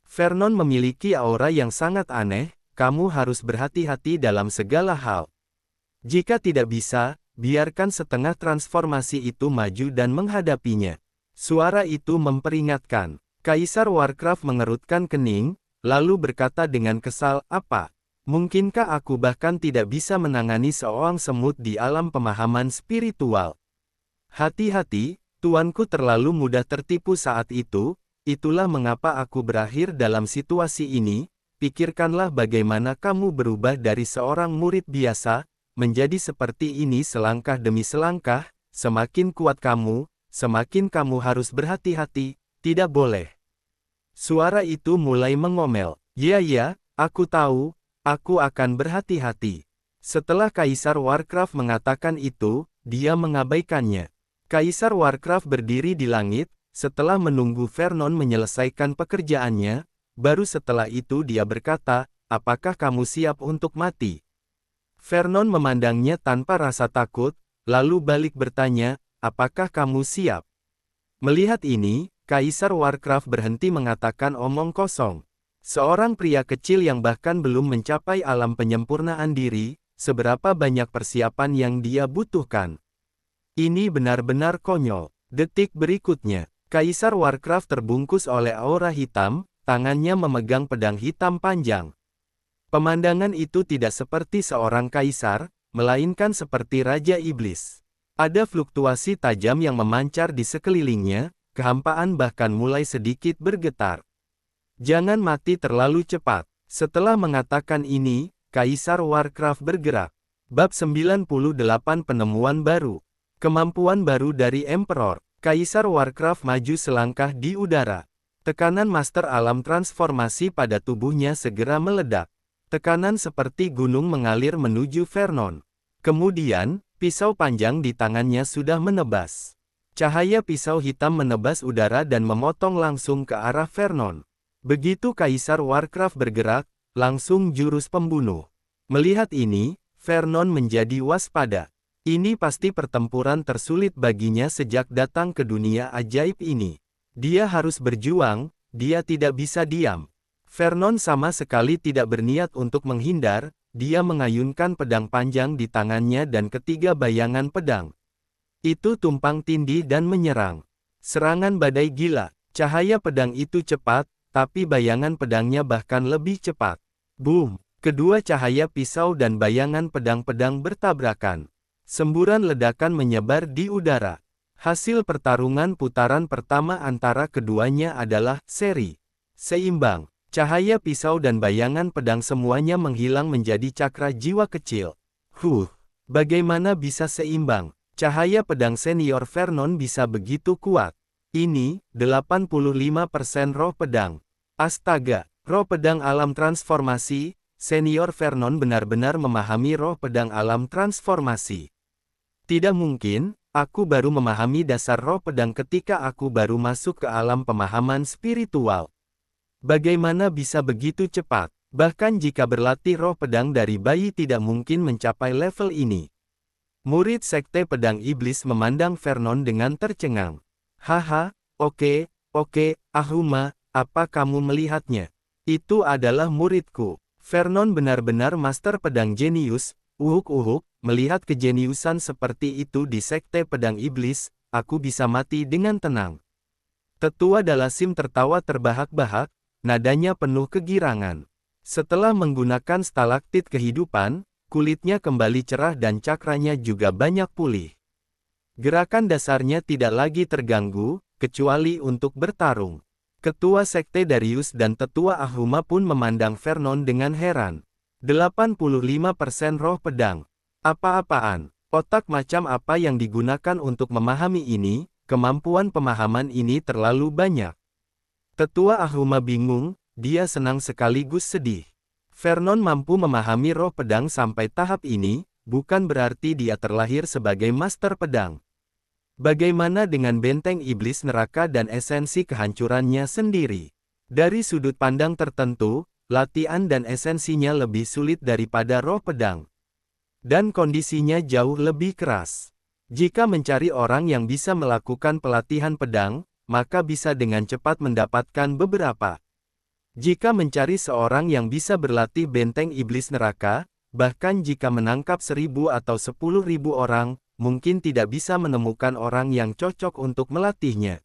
Vernon memiliki aura yang sangat aneh, kamu harus berhati-hati dalam segala hal. Jika tidak bisa, biarkan setengah transformasi itu maju dan menghadapinya. Suara itu memperingatkan. Kaisar Warcraft mengerutkan kening, lalu berkata dengan kesal, apa? Mungkinkah aku bahkan tidak bisa menangani seorang semut di alam pemahaman spiritual? Hati-hati, tuanku terlalu mudah tertipu saat itu, itulah mengapa aku berakhir dalam situasi ini, pikirkanlah bagaimana kamu berubah dari seorang murid biasa, menjadi seperti ini selangkah demi selangkah, semakin kuat kamu, semakin kamu harus berhati-hati, tidak boleh. Suara itu mulai mengomel, ya, aku tahu, aku akan berhati-hati. Setelah Kaisar Warcraft mengatakan itu, dia mengabaikannya. Kaisar Warcraft berdiri di langit, setelah menunggu Vernon menyelesaikan pekerjaannya, baru setelah itu dia berkata, apakah kamu siap untuk mati? Vernon memandangnya tanpa rasa takut, lalu balik bertanya, apakah kamu siap? Melihat ini, Kaisar Warcraft berhenti mengatakan omong kosong. Seorang pria kecil yang bahkan belum mencapai alam penyempurnaan diri, seberapa banyak persiapan yang dia butuhkan. Ini benar-benar konyol. Detik berikutnya, Kaisar Warcraft terbungkus oleh aura hitam, tangannya memegang pedang hitam panjang. Pemandangan itu tidak seperti seorang kaisar, melainkan seperti Raja Iblis. Ada fluktuasi tajam yang memancar di sekelilingnya, kehampaan bahkan mulai sedikit bergetar. Jangan mati terlalu cepat. Setelah mengatakan ini, Kaisar Warcraft bergerak. Bab 98 Penemuan Baru. Kemampuan baru dari Emperor. Kaisar Warcraft maju selangkah di udara. Tekanan Master Alam transformasi pada tubuhnya segera meledak. Tekanan seperti gunung mengalir menuju Vernon. Kemudian, pisau panjang di tangannya sudah menebas. Cahaya pisau hitam menebas udara dan memotong langsung ke arah Vernon. Begitu Kaisar Warcraft bergerak, langsung jurus pembunuh. Melihat ini, Vernon menjadi waspada. Ini pasti pertempuran tersulit baginya sejak datang ke dunia ajaib ini. Dia harus berjuang, dia tidak bisa diam. Vernon sama sekali tidak berniat untuk menghindar, dia mengayunkan pedang panjang di tangannya dan ketiga bayangan pedang itu tumpang tindih dan menyerang. Serangan badai gila, cahaya pedang itu cepat, tapi bayangan pedangnya bahkan lebih cepat. Boom! Kedua cahaya pisau dan bayangan pedang-pedang bertabrakan. Semburan ledakan menyebar di udara. Hasil pertarungan putaran pertama antara keduanya adalah seri seimbang. Cahaya pisau dan bayangan pedang semuanya menghilang menjadi cakra jiwa kecil. Bagaimana bisa seimbang? Cahaya pedang senior Vernon bisa begitu kuat. Ini, 85% roh pedang. Astaga, roh pedang alam transformasi, senior Vernon benar-benar memahami roh pedang alam transformasi. Tidak mungkin, aku baru memahami dasar roh pedang ketika aku baru masuk ke alam pemahaman spiritual. Bagaimana bisa begitu cepat? Bahkan jika berlatih roh pedang dari bayi tidak mungkin mencapai level ini. Murid Sekte Pedang Iblis memandang Vernon dengan tercengang. Haha, oke, Ahuma, apa kamu melihatnya? Itu adalah muridku. Vernon benar-benar master pedang jenius. Melihat kejeniusan seperti itu di Sekte Pedang Iblis, aku bisa mati dengan tenang. Tetua Dalasim tertawa terbahak-bahak, nadanya penuh kegirangan. Setelah menggunakan stalaktit kehidupan, kulitnya kembali cerah dan cakranya juga banyak pulih. Gerakan dasarnya tidak lagi terganggu, kecuali untuk bertarung. Ketua Sekte Darius dan Tetua Ahuma pun memandang Vernon dengan heran. 85% roh pedang. Apa-apaan? Otak macam apa yang digunakan untuk memahami ini? Kemampuan pemahaman ini terlalu banyak. Tetua Ahuma bingung, dia senang sekaligus sedih. Vernon mampu memahami roh pedang sampai tahap ini, bukan berarti dia terlahir sebagai master pedang. Bagaimana dengan benteng iblis neraka dan esensi kehancurannya sendiri? Dari sudut pandang tertentu, latihan dan esensinya lebih sulit daripada roh pedang. Dan kondisinya jauh lebih keras. Jika mencari orang yang bisa melakukan pelatihan pedang, maka bisa dengan cepat mendapatkan beberapa. Jika mencari seorang yang bisa berlatih benteng iblis neraka, bahkan jika menangkap 1.000 atau 10.000 orang, mungkin tidak bisa menemukan orang yang cocok untuk melatihnya.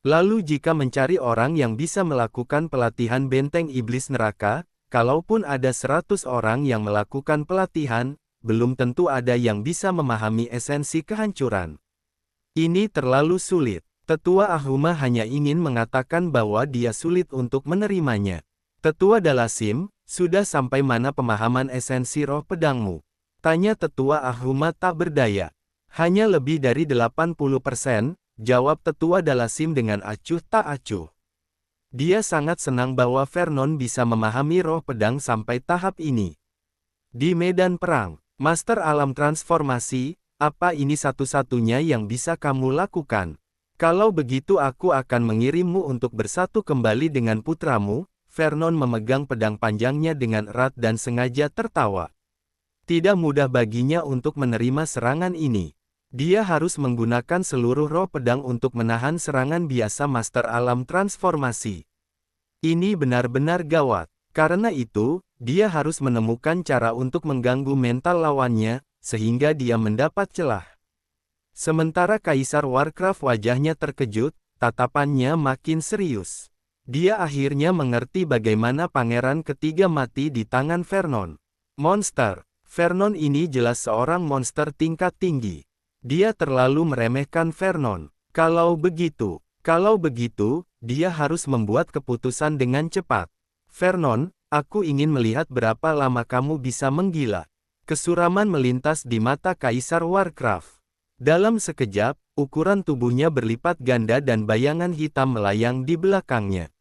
Lalu jika mencari orang yang bisa melakukan pelatihan benteng iblis neraka, kalaupun ada 100 orang yang melakukan pelatihan, belum tentu ada yang bisa memahami esensi kehancuran. Ini terlalu sulit. Tetua Ahuma hanya ingin mengatakan bahwa dia sulit untuk menerimanya. Tetua Dalasim, sudah sampai mana pemahaman esensi roh pedangmu? Tanya Tetua Ahuma tak berdaya. Hanya lebih dari 80%, jawab Tetua Dalasim dengan acuh tak acuh. Dia sangat senang bahwa Vernon bisa memahami roh pedang sampai tahap ini. Di medan perang, Master Alam Transformasi, apa ini satu-satunya yang bisa kamu lakukan? Kalau begitu aku akan mengirimmu untuk bersatu kembali dengan putramu. Vernon memegang pedang panjangnya dengan erat dan sengaja tertawa. Tidak mudah baginya untuk menerima serangan ini. Dia harus menggunakan seluruh roh pedang untuk menahan serangan biasa Master Alam Transformasi. Ini benar-benar gawat. Karena itu, dia harus menemukan cara untuk mengganggu mental lawannya, sehingga dia mendapat celah. Sementara Kaisar Warcraft wajahnya terkejut, tatapannya makin serius. Dia akhirnya mengerti bagaimana pangeran ketiga mati di tangan Vernon. Monster. Vernon ini jelas seorang monster tingkat tinggi. Dia terlalu meremehkan Vernon. Kalau begitu, dia harus membuat keputusan dengan cepat. Vernon, aku ingin melihat berapa lama kamu bisa menggila. Kesuraman melintas di mata Kaisar Warcraft. Dalam sekejap, ukuran tubuhnya berlipat ganda dan bayangan hitam melayang di belakangnya.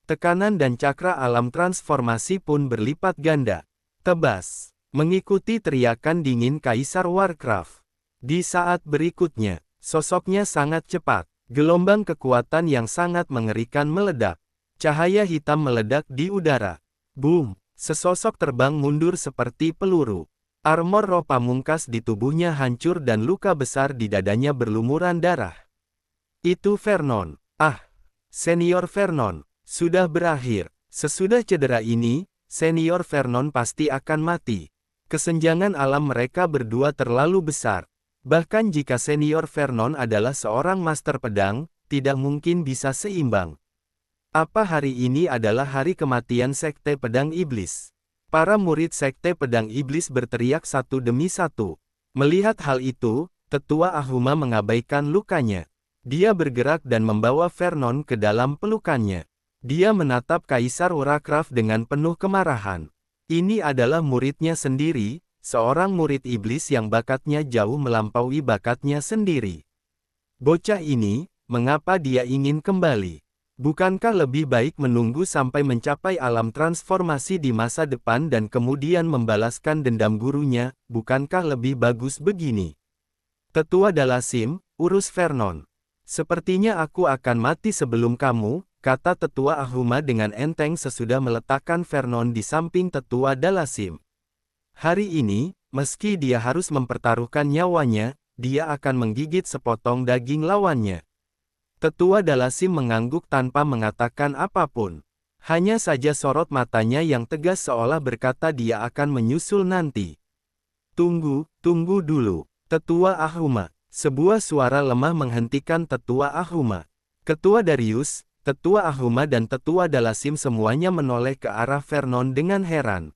Tekanan dan cakra alam transformasi pun berlipat ganda. Tebas. Mengikuti teriakan dingin Kaisar Warcraft. Di saat berikutnya, sosoknya sangat cepat. Gelombang kekuatan yang sangat mengerikan meledak. Cahaya hitam meledak di udara. Boom! Sesosok terbang mundur seperti peluru. Armor roh pamungkas di tubuhnya hancur dan luka besar di dadanya berlumuran darah. Itu Vernon. Senior Vernon. Sudah berakhir. Sesudah cedera ini, Senior Vernon pasti akan mati. Kesenjangan alam mereka berdua terlalu besar. Bahkan jika Senior Vernon adalah seorang master pedang, tidak mungkin bisa seimbang. Apa hari ini adalah hari kematian Sekte Pedang Iblis? Para murid Sekte Pedang Iblis berteriak satu demi satu. Melihat hal itu, Tetua Ahuma mengabaikan lukanya. Dia bergerak dan membawa Vernon ke dalam pelukannya. Dia menatap Kaisar Warcraft dengan penuh kemarahan. Ini adalah muridnya sendiri, seorang murid iblis yang bakatnya jauh melampaui bakatnya sendiri. Bocah ini, mengapa dia ingin kembali? Bukankah lebih baik menunggu sampai mencapai alam transformasi di masa depan dan kemudian membalaskan dendam gurunya, bukankah lebih bagus begini? Tetua Dalasim, urus Vernon. Sepertinya aku akan mati sebelum kamu, kata Tetua Ahuma dengan enteng sesudah meletakkan Vernon di samping Tetua Dalasim. Hari ini, meski dia harus mempertaruhkan nyawanya, dia akan menggigit sepotong daging lawannya. Tetua Dalasim mengangguk tanpa mengatakan apapun. Hanya saja sorot matanya yang tegas seolah berkata dia akan menyusul nanti. Tunggu dulu. Tetua Ahuma. Sebuah suara lemah menghentikan Tetua Ahuma. Ketua Darius, Tetua Ahuma dan Tetua Dalasim semuanya menoleh ke arah Vernon dengan heran.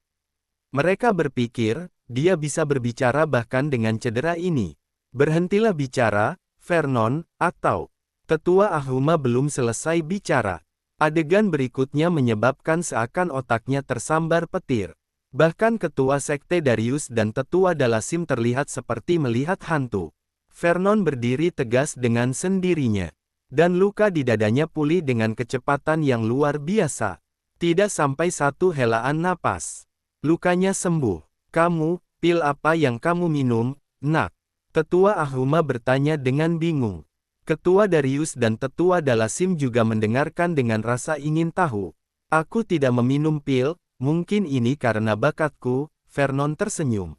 Mereka berpikir, dia bisa berbicara bahkan dengan cedera ini. Berhentilah bicara, Vernon, atau... Tetua Ahuma belum selesai bicara. Adegan berikutnya menyebabkan seakan otaknya tersambar petir. Bahkan Ketua Sekte Darius dan Tetua Dalasim terlihat seperti melihat hantu. Vernon berdiri tegas dengan sendirinya. Dan luka di dadanya pulih dengan kecepatan yang luar biasa. Tidak sampai satu helaan napas. Lukanya sembuh. Kamu, pil apa yang kamu minum, nak? Tetua Ahuma bertanya dengan bingung. Ketua Darius dan Tetua Dalasim juga mendengarkan dengan rasa ingin tahu. Aku tidak meminum pil, mungkin ini karena bakatku, Vernon tersenyum.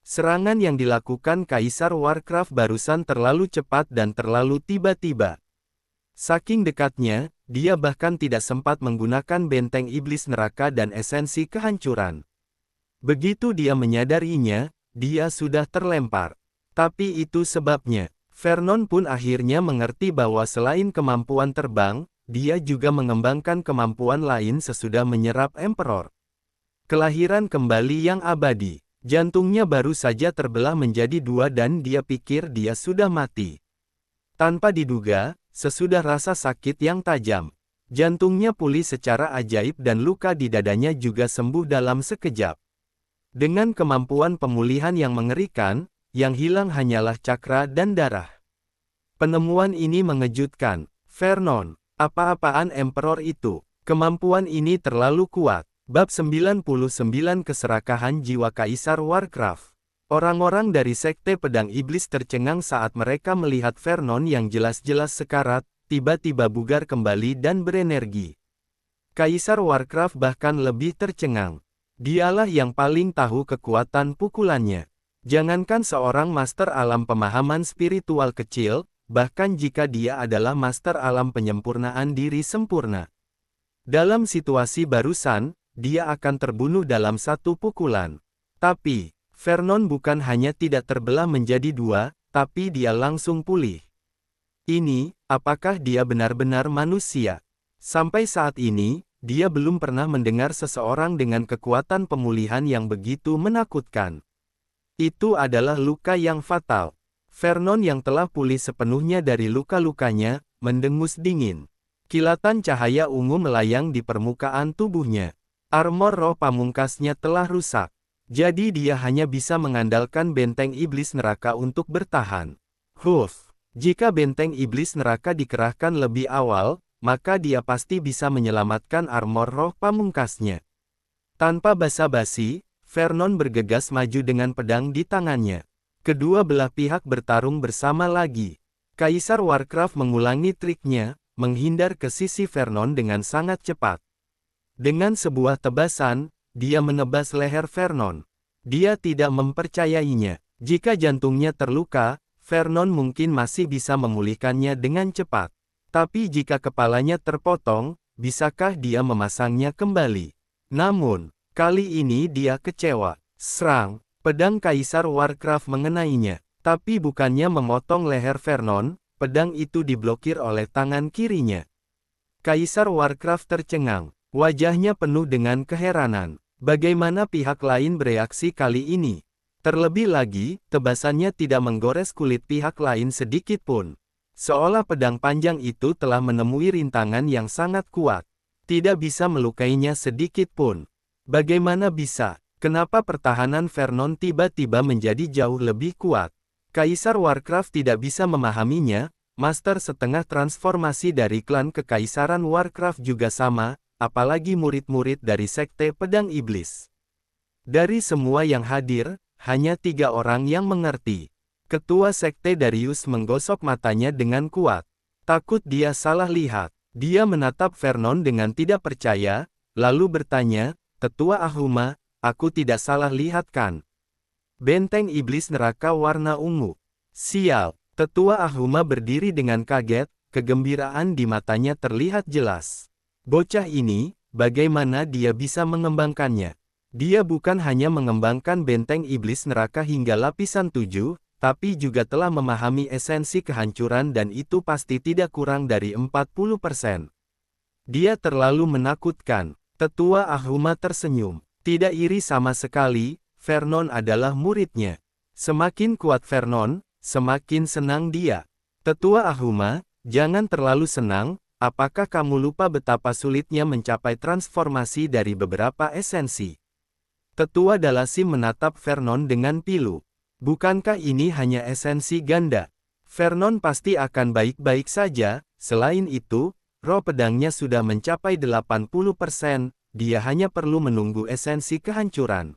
Serangan yang dilakukan Kaisar Warcraft barusan terlalu cepat dan terlalu tiba-tiba. Saking dekatnya, dia bahkan tidak sempat menggunakan benteng iblis neraka dan esensi kehancuran. Begitu dia menyadarinya, dia sudah terlempar. Tapi itu sebabnya. Vernon pun akhirnya mengerti bahwa selain kemampuan terbang, dia juga mengembangkan kemampuan lain sesudah menyerap Emperor. Kelahiran kembali yang abadi. Jantungnya baru saja terbelah menjadi dua dan dia pikir dia sudah mati. Tanpa diduga, sesudah rasa sakit yang tajam, jantungnya pulih secara ajaib dan luka di dadanya juga sembuh dalam sekejap. Dengan kemampuan pemulihan yang mengerikan, yang hilang hanyalah cakra dan darah. Penemuan ini mengejutkan. Vernon, apa-apaan Emperor itu? Kemampuan ini terlalu kuat. Bab 99 Keserakahan Jiwa Kaisar Warcraft. Orang-orang dari Sekte Pedang Iblis tercengang saat mereka melihat Vernon yang jelas-jelas sekarat, tiba-tiba bugar kembali dan berenergi. Kaisar Warcraft bahkan lebih tercengang. Dialah yang paling tahu kekuatan pukulannya. Jangankan seorang master alam pemahaman spiritual kecil, bahkan jika dia adalah master alam penyempurnaan diri sempurna. Dalam situasi barusan, dia akan terbunuh dalam satu pukulan. Tapi, Vernon bukan hanya tidak terbelah menjadi dua, tapi dia langsung pulih. Ini, apakah dia benar-benar manusia? Sampai saat ini, dia belum pernah mendengar seseorang dengan kekuatan pemulihan yang begitu menakutkan. Itu adalah luka yang fatal. Vernon yang telah pulih sepenuhnya dari luka-lukanya, mendengus dingin. Kilatan cahaya ungu melayang di permukaan tubuhnya. Armor roh pamungkasnya telah rusak. Jadi dia hanya bisa mengandalkan benteng iblis neraka untuk bertahan. Jika benteng iblis neraka dikerahkan lebih awal, maka dia pasti bisa menyelamatkan armor roh pamungkasnya. Tanpa basa-basi, Vernon bergegas maju dengan pedang di tangannya. Kedua belah pihak bertarung bersama lagi. Kaisar Warcraft mengulangi triknya, menghindar ke sisi Vernon dengan sangat cepat. Dengan sebuah tebasan, dia menebas leher Vernon. Dia tidak mempercayainya. Jika jantungnya terluka, Vernon mungkin masih bisa memulihkannya dengan cepat. Tapi jika kepalanya terpotong, bisakah dia memasangnya kembali? Namun, kali ini dia kecewa. Serang, pedang Kaisar Warcraft mengenainya. Tapi bukannya memotong leher Vernon, pedang itu diblokir oleh tangan kirinya. Kaisar Warcraft tercengang. Wajahnya penuh dengan keheranan. Bagaimana pihak lain bereaksi kali ini? Terlebih lagi, tebasannya tidak menggores kulit pihak lain sedikit pun. Seolah pedang panjang itu telah menemui rintangan yang sangat kuat. Tidak bisa melukainya sedikit pun. Bagaimana bisa? Kenapa pertahanan Vernon tiba-tiba menjadi jauh lebih kuat? Kaisar Warcraft tidak bisa memahaminya. Master setengah transformasi dari klan Kekaisaran Warcraft juga sama, apalagi murid-murid dari Sekte Pedang Iblis. Dari semua yang hadir, hanya 3 orang yang mengerti. Ketua Sekte Darius menggosok matanya dengan kuat. Takut dia salah lihat. Dia menatap Vernon dengan tidak percaya, lalu bertanya, "Tetua Ahuma, aku tidak salah lihat kan? Benteng iblis neraka warna ungu." Sial, Tetua Ahuma berdiri dengan kaget, kegembiraan di matanya terlihat jelas. Bocah ini, bagaimana dia bisa mengembangkannya? Dia bukan hanya mengembangkan benteng iblis neraka hingga lapisan 7, tapi juga telah memahami esensi kehancuran dan itu pasti tidak kurang dari 40%. Dia terlalu menakutkan. Tetua Ahuma tersenyum. Tidak iri sama sekali, Vernon adalah muridnya. Semakin kuat Vernon, semakin senang dia. Tetua Ahuma, jangan terlalu senang, apakah kamu lupa betapa sulitnya mencapai transformasi dari beberapa esensi? Tetua Dalasim menatap Vernon dengan pilu. Bukankah ini hanya esensi ganda? Vernon pasti akan baik-baik saja, selain itu, roh pedangnya sudah mencapai 80%, dia hanya perlu menunggu esensi kehancuran.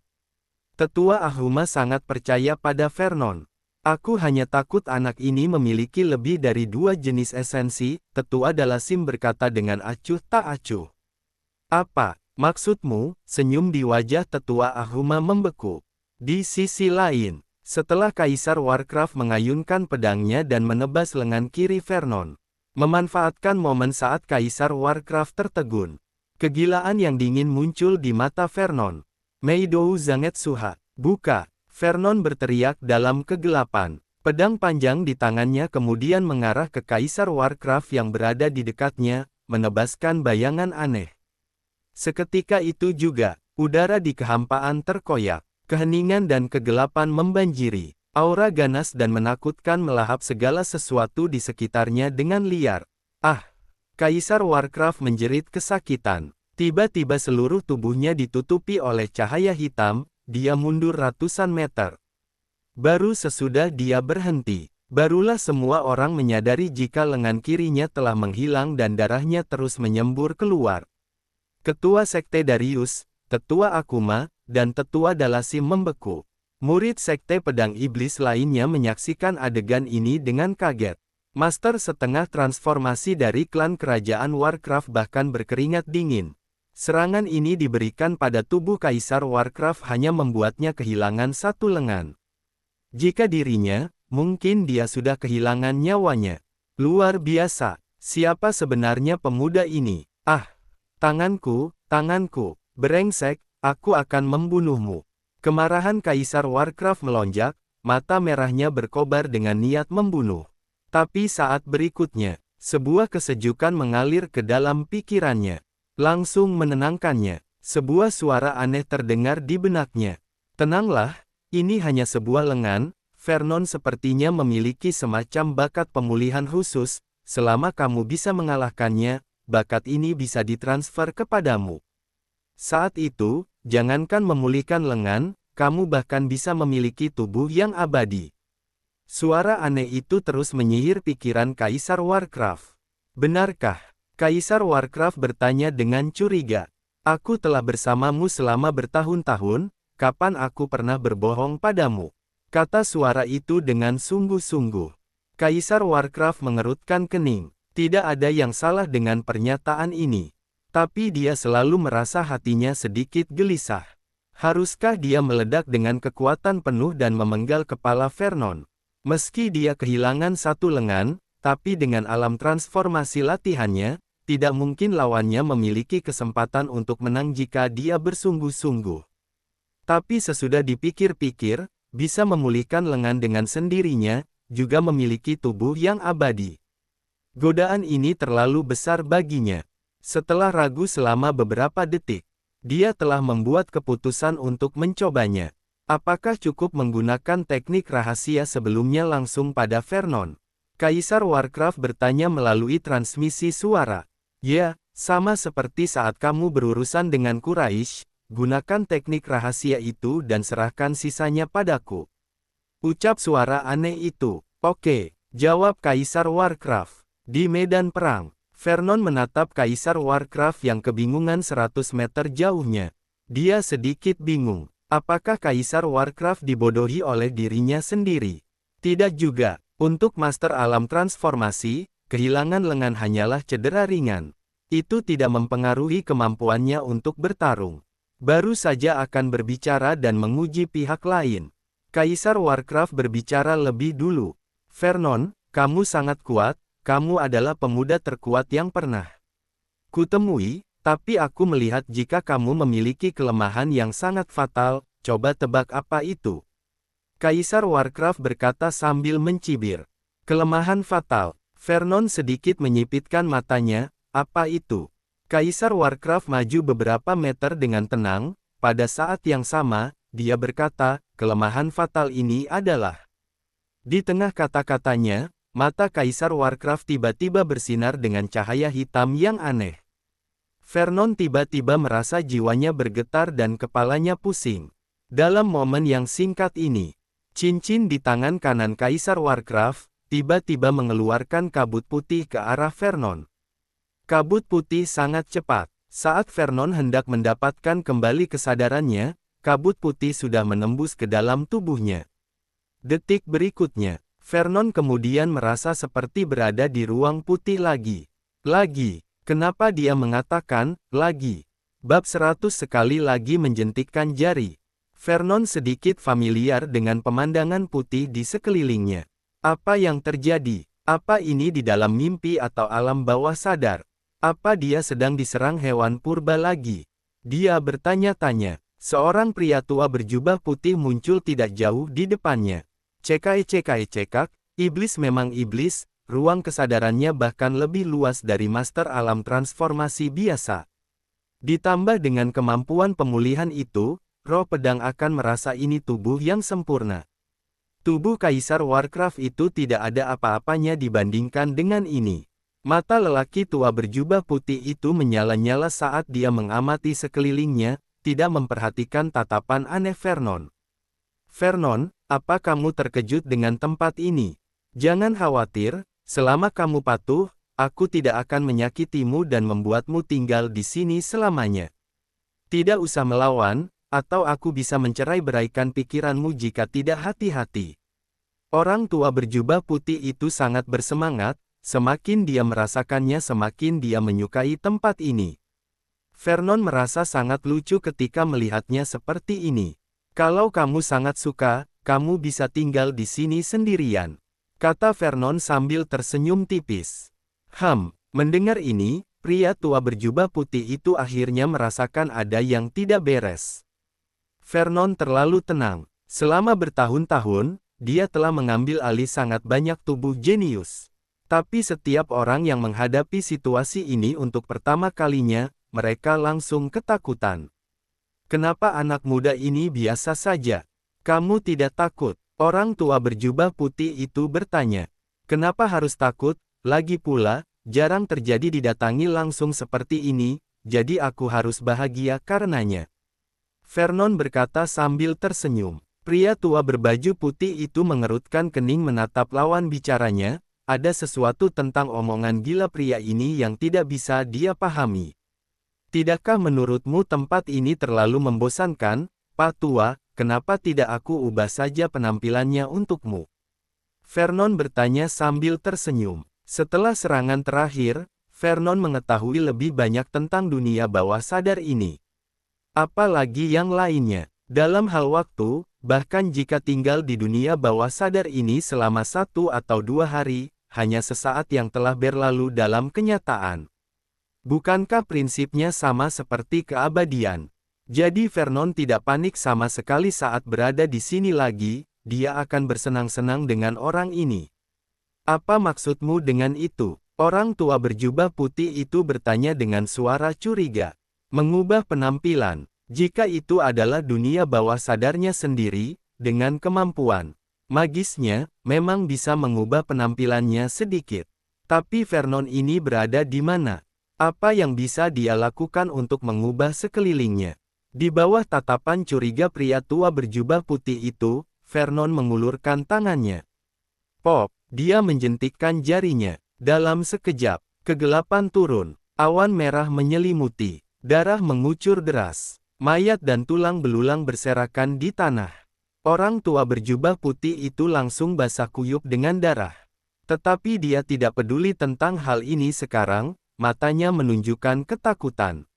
Tetua Ahuma sangat percaya pada Vernon. Aku hanya takut anak ini memiliki lebih dari 2 jenis esensi, Tetua Dalasim berkata dengan acuh tak acuh. Apa maksudmu? Senyum di wajah Tetua Ahuma membeku. Di sisi lain, setelah Kaisar Warcraft mengayunkan pedangnya dan menebas lengan kiri Vernon, memanfaatkan momen saat Kaisar Warcraft tertegun, kegilaan yang dingin muncul di mata Vernon. Meidou Zangetsuha, buka! Vernon berteriak dalam kegelapan. Pedang panjang di tangannya kemudian mengarah ke Kaisar Warcraft yang berada di dekatnya, menebaskan bayangan aneh. Seketika itu juga, udara di kehampaan terkoyak. Keheningan dan kegelapan membanjiri. Aura ganas dan menakutkan melahap segala sesuatu di sekitarnya dengan liar. Ah! Kaisar Warcraft menjerit kesakitan. Tiba-tiba seluruh tubuhnya ditutupi oleh cahaya hitam, dia mundur ratusan meter. Baru sesudah dia berhenti, barulah semua orang menyadari jika lengan kirinya telah menghilang dan darahnya terus menyembur keluar. Ketua Sekte Darius, Tetua Akuma, dan Tetua Dalasim membeku. Murid Sekte Pedang Iblis lainnya menyaksikan adegan ini dengan kaget. Master setengah transformasi dari klan kerajaan Warcraft bahkan berkeringat dingin. Serangan ini diberikan pada tubuh Kaisar Warcraft hanya membuatnya kehilangan 1 lengan. Jika dirinya, mungkin dia sudah kehilangan nyawanya. Luar biasa, siapa sebenarnya pemuda ini? Ah, tanganku, tanganku, brengsek, aku akan membunuhmu. Kemarahan Kaisar Warcraft melonjak, mata merahnya berkobar dengan niat membunuh. Tapi saat berikutnya, sebuah kesejukan mengalir ke dalam pikirannya. Langsung menenangkannya. Sebuah suara aneh terdengar di benaknya. Tenanglah, ini hanya sebuah lengan. Vernon sepertinya memiliki semacam bakat pemulihan khusus. Selama kamu bisa mengalahkannya, bakat ini bisa ditransfer kepadamu. Saat itu, jangankan memulihkan lengan, kamu bahkan bisa memiliki tubuh yang abadi. Suara aneh itu terus menyihir pikiran Kaisar Warcraft. Benarkah? Kaisar Warcraft bertanya dengan curiga. Aku telah bersamamu selama bertahun-tahun, kapan aku pernah berbohong padamu? Kata suara itu dengan sungguh-sungguh. Kaisar Warcraft mengerutkan kening. Tidak ada yang salah dengan pernyataan ini. Tapi dia selalu merasa hatinya sedikit gelisah. Haruskah dia meledak dengan kekuatan penuh dan memenggal kepala Vernon? Meski dia kehilangan 1 lengan, tapi dengan alam transformasi latihannya, tidak mungkin lawannya memiliki kesempatan untuk menang jika dia bersungguh-sungguh. Tapi sesudah dipikir-pikir, bisa memulihkan lengan dengan sendirinya, juga memiliki tubuh yang abadi. Godaan ini terlalu besar baginya. Setelah ragu selama beberapa detik, dia telah membuat keputusan untuk mencobanya. Apakah cukup menggunakan teknik rahasia sebelumnya langsung pada Vernon? Kaisar Warcraft bertanya melalui transmisi suara. Ya, Sama seperti saat kamu berurusan dengan Quraisy, gunakan teknik rahasia itu dan serahkan sisanya padaku. Ucap suara aneh itu. Oke, jawab Kaisar Warcraft. Di medan perang, Vernon menatap Kaisar Warcraft yang kebingungan 100 meter jauhnya. Dia sedikit bingung. Apakah Kaisar Warcraft dibodohi oleh dirinya sendiri? Tidak juga. Untuk Master Alam Transformasi, kehilangan lengan hanyalah cedera ringan. Itu tidak mempengaruhi kemampuannya untuk bertarung. Baru saja akan berbicara dan menguji pihak lain. Kaisar Warcraft berbicara lebih dulu. Vernon, kamu sangat kuat, kamu adalah pemuda terkuat yang pernah kutemui, tapi aku melihat jika kamu memiliki kelemahan yang sangat fatal, coba tebak apa itu? Kaisar Warcraft berkata sambil mencibir. Kelemahan fatal. Vernon sedikit menyipitkan matanya. Apa itu? Kaisar Warcraft maju beberapa meter dengan tenang. Pada saat yang sama, dia berkata, kelemahan fatal ini adalah. Di tengah kata-katanya, mata Kaisar Warcraft tiba-tiba bersinar dengan cahaya hitam yang aneh. Vernon tiba-tiba merasa jiwanya bergetar dan kepalanya pusing. Dalam momen yang singkat ini, cincin di tangan kanan Kaisar Warcraft tiba-tiba mengeluarkan kabut putih ke arah Vernon. Kabut putih sangat cepat. Saat Vernon hendak mendapatkan kembali kesadarannya, kabut putih sudah menembus ke dalam tubuhnya. Detik berikutnya, Vernon kemudian merasa seperti berada di ruang putih lagi. Kenapa dia mengatakan, lagi? Bab 100 sekali lagi menjentikkan jari. Vernon sedikit familiar dengan pemandangan putih di sekelilingnya. Apa yang terjadi? Apa ini di dalam mimpi atau alam bawah sadar? Apa dia sedang diserang hewan purba lagi? Dia bertanya-tanya. Seorang pria tua berjubah putih muncul tidak jauh di depannya. Cekak, iblis memang iblis, ruang kesadarannya bahkan lebih luas dari Master Alam Transformasi biasa. Ditambah dengan kemampuan pemulihan itu, roh pedang akan merasa ini tubuh yang sempurna. Tubuh Kaisar Warcraft itu tidak ada apa-apanya dibandingkan dengan ini. Mata lelaki tua berjubah putih itu menyala-nyala saat dia mengamati sekelilingnya, tidak memperhatikan tatapan aneh Vernon. Vernon, apa kamu terkejut dengan tempat ini? Jangan khawatir, selama kamu patuh, aku tidak akan menyakitimu dan membuatmu tinggal di sini selamanya. Tidak usah melawan, atau aku bisa mencerai-beraikan pikiranmu jika tidak hati-hati. Orang tua berjubah putih itu sangat bersemangat. Semakin dia merasakannya semakin dia menyukai tempat ini. Vernon merasa sangat lucu ketika melihatnya seperti ini. Kalau kamu sangat suka, kamu bisa tinggal di sini sendirian, kata Vernon sambil tersenyum tipis. Mendengar ini, pria tua berjubah putih itu akhirnya merasakan ada yang tidak beres. Vernon terlalu tenang. Selama bertahun-tahun, dia telah mengambil alih sangat banyak tubuh jenius. Tapi setiap orang yang menghadapi situasi ini untuk pertama kalinya, mereka langsung ketakutan. Kenapa anak muda ini biasa saja? Kamu tidak takut? Orang tua berjubah putih itu bertanya. Kenapa harus takut? Lagi pula, jarang terjadi didatangi langsung seperti ini, jadi aku harus bahagia karenanya. Vernon berkata sambil tersenyum. Pria tua berbaju putih itu mengerutkan kening menatap lawan bicaranya. Ada sesuatu tentang omongan gila pria ini yang tidak bisa dia pahami. Tidakkah menurutmu tempat ini terlalu membosankan, Pak Tua? Kenapa tidak aku ubah saja penampilannya untukmu? Vernon bertanya sambil tersenyum. Setelah serangan terakhir, Vernon mengetahui lebih banyak tentang dunia bawah sadar ini. Apalagi yang lainnya. Dalam hal waktu, bahkan jika tinggal di dunia bawah sadar ini selama 1 atau 2 hari, hanya sesaat yang telah berlalu dalam kenyataan. Bukankah prinsipnya sama seperti keabadian? Jadi Vernon tidak panik sama sekali saat berada di sini lagi, dia akan bersenang-senang dengan orang ini. Apa maksudmu dengan itu? Orang tua berjubah putih itu bertanya dengan suara curiga. Mengubah penampilan. Jika itu adalah dunia bawah sadarnya sendiri, dengan kemampuan magisnya, memang bisa mengubah penampilannya sedikit. Tapi Vernon ini berada di mana? Apa yang bisa dia lakukan untuk mengubah sekelilingnya? Di bawah tatapan curiga pria tua berjubah putih itu, Vernon mengulurkan tangannya. Pop, dia menjentikkan jarinya. Dalam sekejap, kegelapan turun. Awan merah menyelimuti. Darah mengucur deras. Mayat dan tulang belulang berserakan di tanah. Orang tua berjubah putih itu langsung basah kuyup dengan darah. Tetapi dia tidak peduli tentang hal ini sekarang, matanya menunjukkan ketakutan.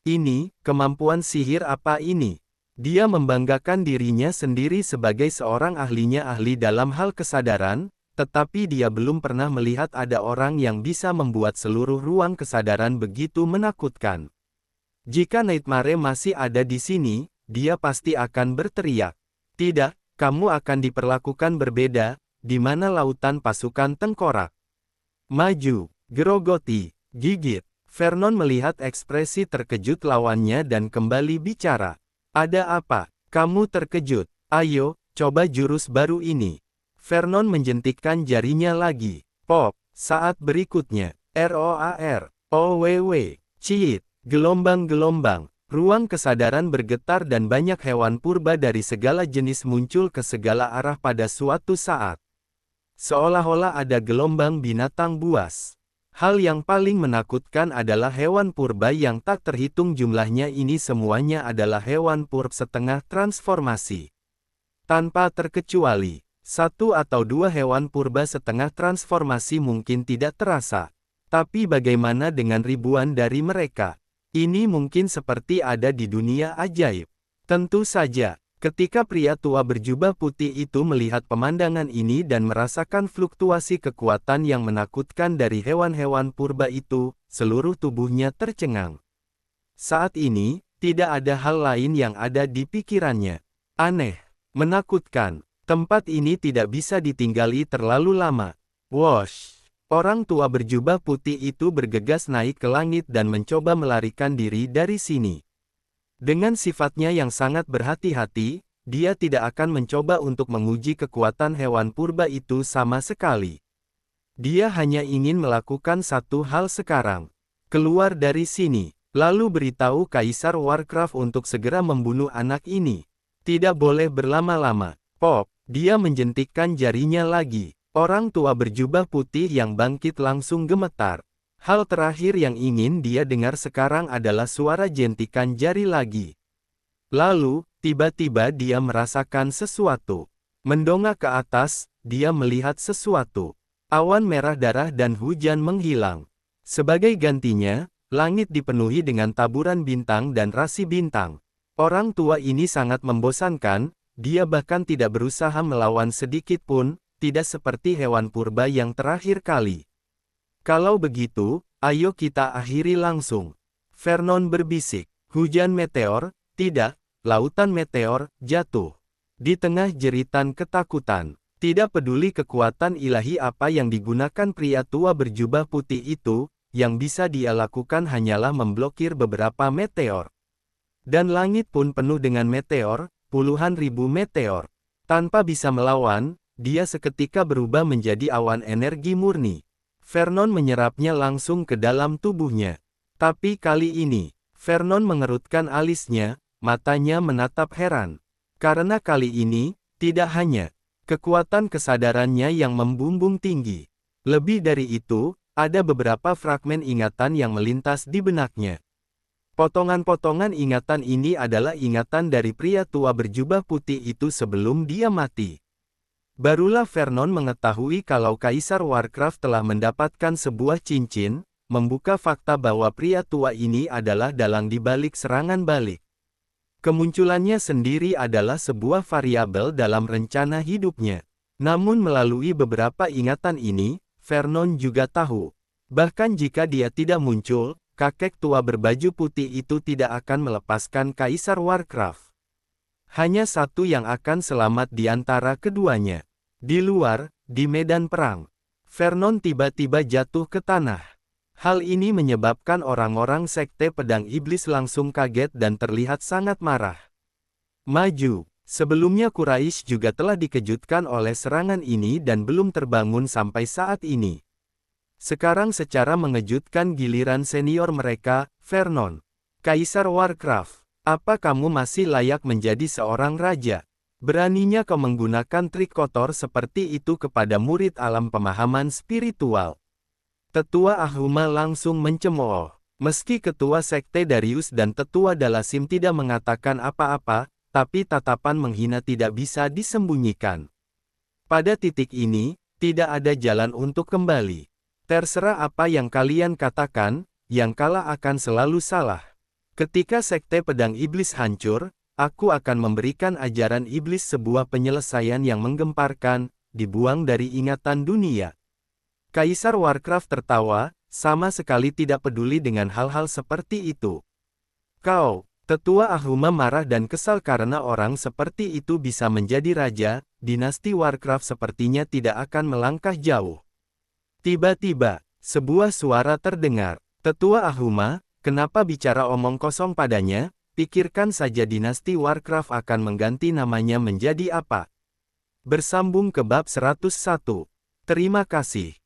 Ini, kemampuan sihir apa ini? Dia membanggakan dirinya sendiri sebagai seorang ahli dalam hal kesadaran, tetapi dia belum pernah melihat ada orang yang bisa membuat seluruh ruang kesadaran begitu menakutkan. Jika Nightmare masih ada di sini, dia pasti akan berteriak. Tidak, kamu akan diperlakukan berbeda, di mana lautan pasukan tengkorak. Maju, gerogoti, gigit. Vernon melihat ekspresi terkejut lawannya dan kembali bicara. Ada apa? Kamu terkejut? Ayo, coba jurus baru ini. Vernon menjentikkan jarinya lagi. Pop, saat berikutnya. ROAR, OWW, ciit, gelombang-gelombang. Ruang kesadaran bergetar dan banyak hewan purba dari segala jenis muncul ke segala arah pada suatu saat. Seolah-olah ada gelombang binatang buas. Hal yang paling menakutkan adalah hewan purba yang tak terhitung jumlahnya ini semuanya adalah hewan purba setengah transformasi. Tanpa terkecuali, satu atau dua hewan purba setengah transformasi mungkin tidak terasa. Tapi bagaimana dengan ribuan dari mereka? Ini mungkin seperti ada di dunia ajaib. Tentu saja. Ketika pria tua berjubah putih itu melihat pemandangan ini dan merasakan fluktuasi kekuatan yang menakutkan dari hewan-hewan purba itu, seluruh tubuhnya tercengang. Saat ini, tidak ada hal lain yang ada di pikirannya. Aneh, menakutkan, tempat ini tidak bisa ditinggali terlalu lama. Wosh! Orang tua berjubah putih itu bergegas naik ke langit dan mencoba melarikan diri dari sini. Dengan sifatnya yang sangat berhati-hati, dia tidak akan mencoba untuk menguji kekuatan hewan purba itu sama sekali. Dia hanya ingin melakukan satu hal sekarang. Keluar dari sini, lalu beritahu Kaisar Warcraft untuk segera membunuh anak ini. Tidak boleh berlama-lama. Pop, dia menjentikkan jarinya lagi. Orang tua berjubah putih yang bangkit langsung gemetar. Hal terakhir yang ingin dia dengar sekarang adalah suara jentikan jari lagi. Lalu, tiba-tiba dia merasakan sesuatu. Mendongak ke atas, dia melihat sesuatu. Awan merah darah dan hujan menghilang. Sebagai gantinya, langit dipenuhi dengan taburan bintang dan rasi bintang. Orang tua ini sangat membosankan, dia bahkan tidak berusaha melawan sedikit pun, tidak seperti hewan purba yang terakhir kali. Kalau begitu, ayo kita akhiri langsung. Vernon berbisik. Hujan meteor, tidak, lautan meteor, jatuh. Di tengah jeritan ketakutan. Tidak peduli kekuatan ilahi apa yang digunakan pria tua berjubah putih itu, yang bisa dia lakukan hanyalah memblokir beberapa meteor. Dan langit pun penuh dengan meteor, puluhan ribu meteor. Tanpa bisa melawan, dia seketika berubah menjadi awan energi murni. Vernon menyerapnya langsung ke dalam tubuhnya. Tapi kali ini, Vernon mengerutkan alisnya, matanya menatap heran. Karena kali ini, tidak hanya kekuatan kesadarannya yang membumbung tinggi. Lebih dari itu, ada beberapa fragmen ingatan yang melintas di benaknya. Potongan-potongan ingatan ini adalah ingatan dari pria tua berjubah putih itu sebelum dia mati. Barulah Vernon mengetahui kalau Kaisar Warcraft telah mendapatkan sebuah cincin, membuka fakta bahwa pria tua ini adalah dalang di balik serangan balik. Kemunculannya sendiri adalah sebuah variabel dalam rencana hidupnya. Namun melalui beberapa ingatan ini, Vernon juga tahu. Bahkan jika dia tidak muncul, kakek tua berbaju putih itu tidak akan melepaskan Kaisar Warcraft. Hanya satu yang akan selamat di antara keduanya. Di luar, di medan perang, Vernon tiba-tiba jatuh ke tanah. Hal ini menyebabkan orang-orang Sekte Pedang Iblis langsung kaget dan terlihat sangat marah. Maju, sebelumnya Quraisy juga telah dikejutkan oleh serangan ini dan belum terbangun sampai saat ini. Sekarang secara mengejutkan giliran senior mereka, Vernon. Kaisar Warcraft, apa kamu masih layak menjadi seorang raja? Beraninya kau menggunakan trik kotor seperti itu kepada murid alam pemahaman spiritual. Tetua Ahuma langsung mencemooh. Meski ketua sekte Darius dan tetua Dalasim tidak mengatakan apa-apa, tapi tatapan menghina tidak bisa disembunyikan. Pada titik ini, tidak ada jalan untuk kembali. Terserah apa yang kalian katakan, yang kalah akan selalu salah. Ketika sekte pedang iblis hancur, aku akan memberikan ajaran iblis sebuah penyelesaian yang menggemparkan, dibuang dari ingatan dunia. Kaisar Warcraft tertawa, sama sekali tidak peduli dengan hal-hal seperti itu. Kau, Tetua Ahuma marah dan kesal karena orang seperti itu bisa menjadi raja, dinasti Warcraft sepertinya tidak akan melangkah jauh. Tiba-tiba, sebuah suara terdengar. Tetua Ahuma, kenapa bicara omong kosong padanya? Pikirkan saja dinasti Warcraft akan mengganti namanya menjadi apa. Bersambung ke bab 101. Terima kasih.